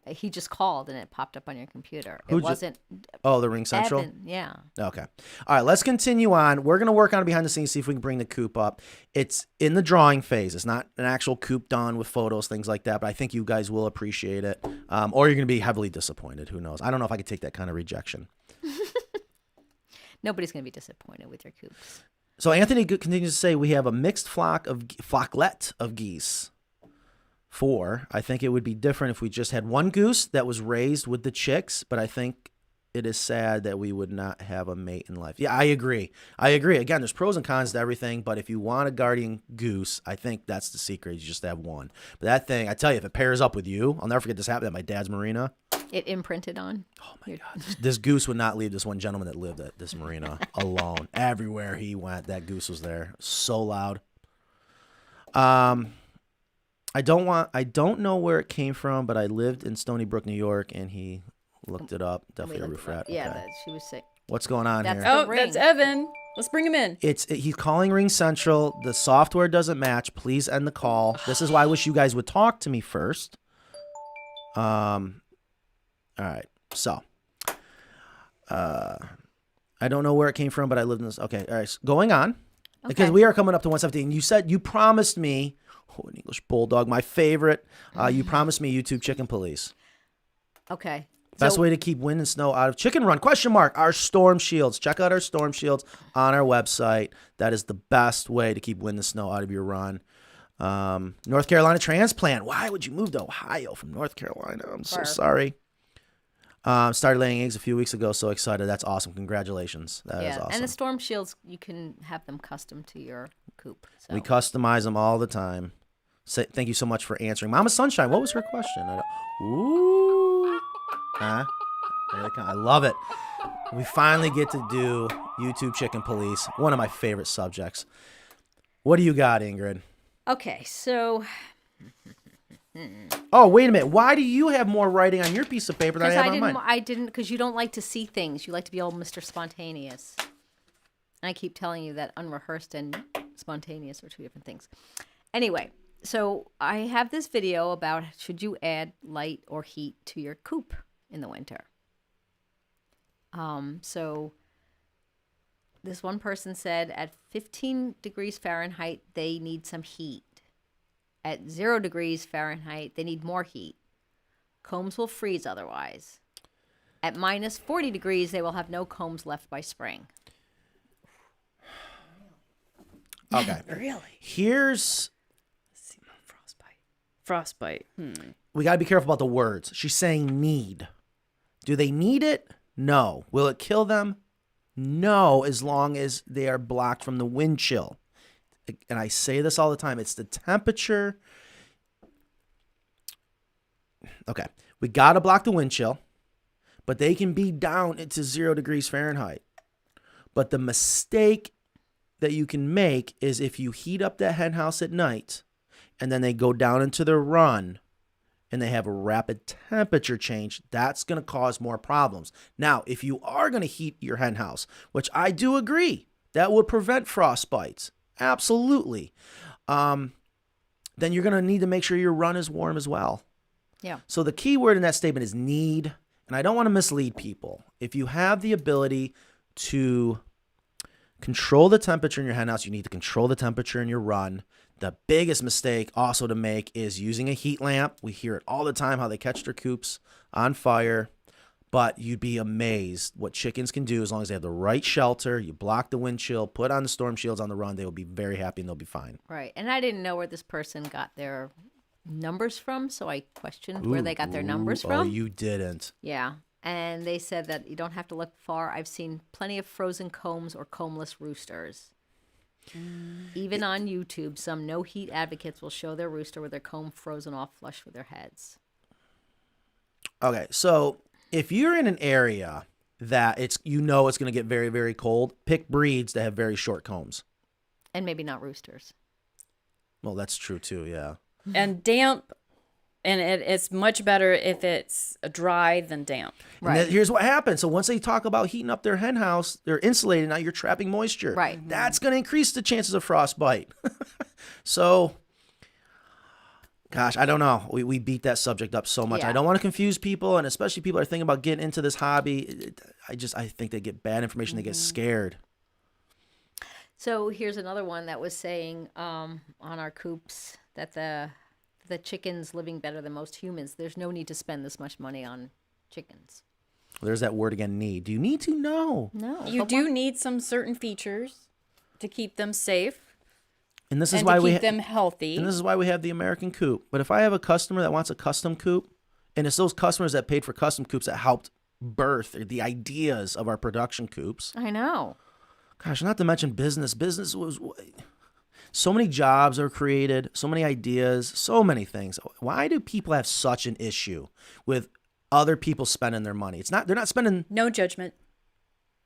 He just called and it popped up on your computer. It wasn't. Oh, the Ring Central? Evan, yeah. Okay. All right, let's continue on. We're going to work on it behind the scenes, see if we can bring the coop up. It's in the drawing phase. It's not an actual coop done with photos, things like that, but I think you guys will appreciate it. Or you're going to be heavily disappointed. Who knows? I don't know if I could take that kind of rejection. Nobody's going to be disappointed with your coops. So Anthony continues to say we have a mixed flocklet of geese. 4. I think it would be different if we just had one goose that was raised with the chicks, but I think it is sad that we would not have a mate in life. Yeah, I agree. Again, there's pros and cons to everything, but if you want a guardian goose, I think that's the secret. You just have one. But that thing, I tell you, if it pairs up with you, I'll never forget this happened at my dad's marina. It imprinted on? Oh, my God. This goose would not leave this one gentleman that lived at this marina alone. Everywhere he went, that goose was there. So loud. I don't know where it came from, but I lived in Stony Brook, New York, and he looked it up. Definitely a roof rat. Yeah, okay. she was sick. What's going on here? That's Evan. Let's bring him in. He's calling Ring Central. The software doesn't match. Please end the call. This is why I wish you guys would talk to me first. All right. So, I don't know where it came from, but I lived in this. Okay. All right. So going on. Because Okay. we are coming up to 117. You said you promised me, an English bulldog, my favorite. You promised me YouTube chicken police. Okay. Best So- way to keep wind and snow out of chicken run? Question mark. Our storm shields. Check out our storm shields on our website. That is the best way to keep wind and snow out of your run. North Carolina transplant. Why would you move to Ohio from North Carolina? I'm so sorry. Started laying eggs a few weeks ago. So excited. That's awesome. Congratulations. That is awesome. And the storm shields, you can have them custom to your coop. So. We customize them all the time. Thank you so much for answering. Mama Sunshine, what was her question? Ooh. Huh? I love it. We finally get to do YouTube chicken police. One of my favorite subjects. What do you got, Ingrid? Okay, so Oh, wait a minute. Why do you have more writing on your piece of paper than I have on mine? I didn't, because you don't like to see things. You like to be all Mr. Spontaneous. And I keep telling you that unrehearsed and spontaneous are two different things. Anyway, so I have this video about should you add light or heat to your coop in the winter. So this one person said at 15 degrees Fahrenheit, they need some heat. At 0 degrees Fahrenheit, they need more heat. Combs will freeze otherwise. At minus 40 degrees, they will have no combs left by spring. Okay. Really? Here's... Frostbite. We got to be careful about the words. She's saying need. Do they need it? No. Will it kill them? No, as long as they are blocked from the wind chill. And I say this all the time. It's the temperature. Okay. We got to block the wind chill, but they can be down into 0 degrees Fahrenheit. But the mistake that you can make is if you heat up that hen house at night and then they go down into their run and they have a rapid temperature change, that's going to cause more problems. Now, if you are going to heat your hen house, which I do agree, that would prevent frostbites. Absolutely. Then you're going to need to make sure your run is warm as well. Yeah. So the key word in that statement is need, and I don't want to mislead people. If you have the ability to control the temperature in your hen house, you need to control the temperature in your run. The biggest mistake also to make is using a heat lamp. We hear it all the time, how they catch their coops on fire. But you'd be amazed what chickens can do as long as they have the right shelter. You block the wind chill, put on the storm shields on the run. They will be very happy and they'll be fine. Right. And I didn't know where this person got their numbers from, so I questioned where they got their numbers from. Oh, you didn't. Yeah. And they said that you don't have to look far. I've seen plenty of frozen combs or combless roosters. Even on YouTube, some no-heat advocates will show their rooster with their comb frozen off flush with their heads. Okay, so if you're in an area that it's going to get very, very cold, pick breeds that have very short combs. And maybe not roosters. Well, that's true too, yeah. And damp, and it's much better if it's dry than damp. Right. And here's what happens. So once they talk about heating up their hen house, they're insulated. Now you're trapping moisture. Right. That's going to increase the chances of frostbite. So, gosh, I don't know. We beat that subject up so much. Yeah. I don't want to confuse people, and especially people are thinking about getting into this hobby. I think they get bad information. They get scared. So here's another one that was saying on our coops that the chickens living better than most humans. There's no need to spend this much money on chickens. There's that word again, need. Do you need to? No. No. You do need some certain features to keep them safe And this is and why to we keep them healthy. And this is why we have the American coop. But if I have a customer that wants a custom coop, and it's those customers that paid for custom coops that helped birth the ideas of our production coops. I know. Gosh, not to mention business. Business was so many jobs are created, so many ideas, so many things. Why do people have such an issue with other people spending their money? They're not spending. No judgment.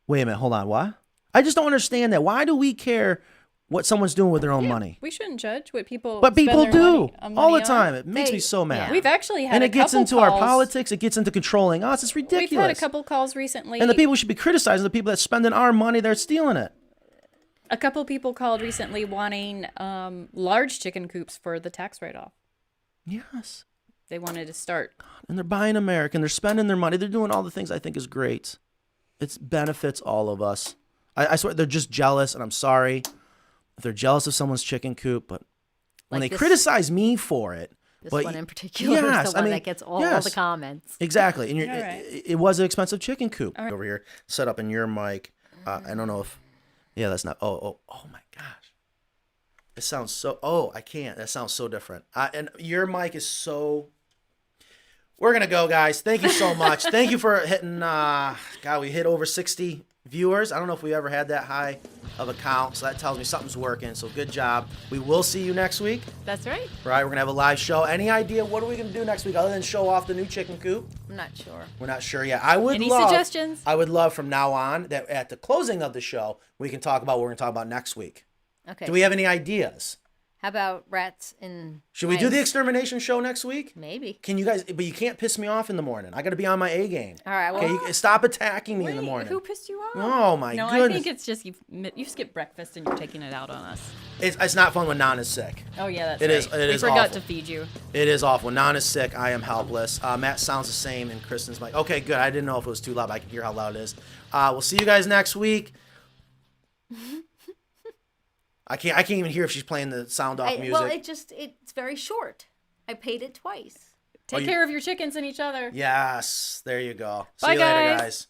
Wait a minute, hold on. What? I just don't understand that. Why do we care what someone's doing with their own money? We shouldn't judge what people But spend people their do money all the on. time. It makes me so mad. yeah. We've actually had And a it gets couple into calls. our politics. It gets into controlling us. It's ridiculous. We've had a couple calls recently. And the people who should be criticizing the people that spending our money, they're stealing it. A couple people called recently wanting large chicken coops for the tax write-off. Yes. They wanted to start. And they're buying American. They're spending their money. They're doing all the things I think is great. It benefits all of us. I swear they're just jealous, and I'm sorry if they're jealous of someone's chicken coop, but when they criticize me for it. This but one in particular is the one that gets all yes, the comments. Exactly. And right. it was an expensive chicken coop. Right. Over here, set up in your mic. I don't know if, yeah, that's not, oh my gosh. It sounds so, I can't. That sounds so different. And your mic is so, we're going to go, guys. Thank you so much. Thank you for hitting, we hit over 60 viewers. I don't know if we ever had that high of a count, so that tells me something's working. So good job. We will see you next week. That's right. Right, we're going to have a live show. Any idea what are we going to do next week other than show off the new chicken coop? I'm not sure. We're not sure yet. I would Any love, suggestions? I would love from now on that at the closing of the show, we can talk about what we're going to talk about next week. Okay. Do we have any ideas? How about rats in Should we do the mice? extermination show next week? Maybe. Can you guys, but you can't piss me off in the morning. I got to be on my A game. All right. Well, Okay, stop attacking me in the Wait, morning. who pissed you off? Oh my no, goodness. I think it's just you've skipped breakfast and you're taking it out on us. It's not fun when Nana's sick. Oh yeah, that's It right. is- it we is forgot awful. to feed you. It is awful. When Nana's sick, I am helpless. Matt sounds the same in Kristen's mic. Okay, good. I didn't know if it was too loud, but I can hear how loud it is. We'll see you guys next week. I can't even hear if she's playing the sound off music. well, it's very short. I paid it twice. Take care of your chickens and each other. Yes, there you go. Bye, See you later, guys. guys.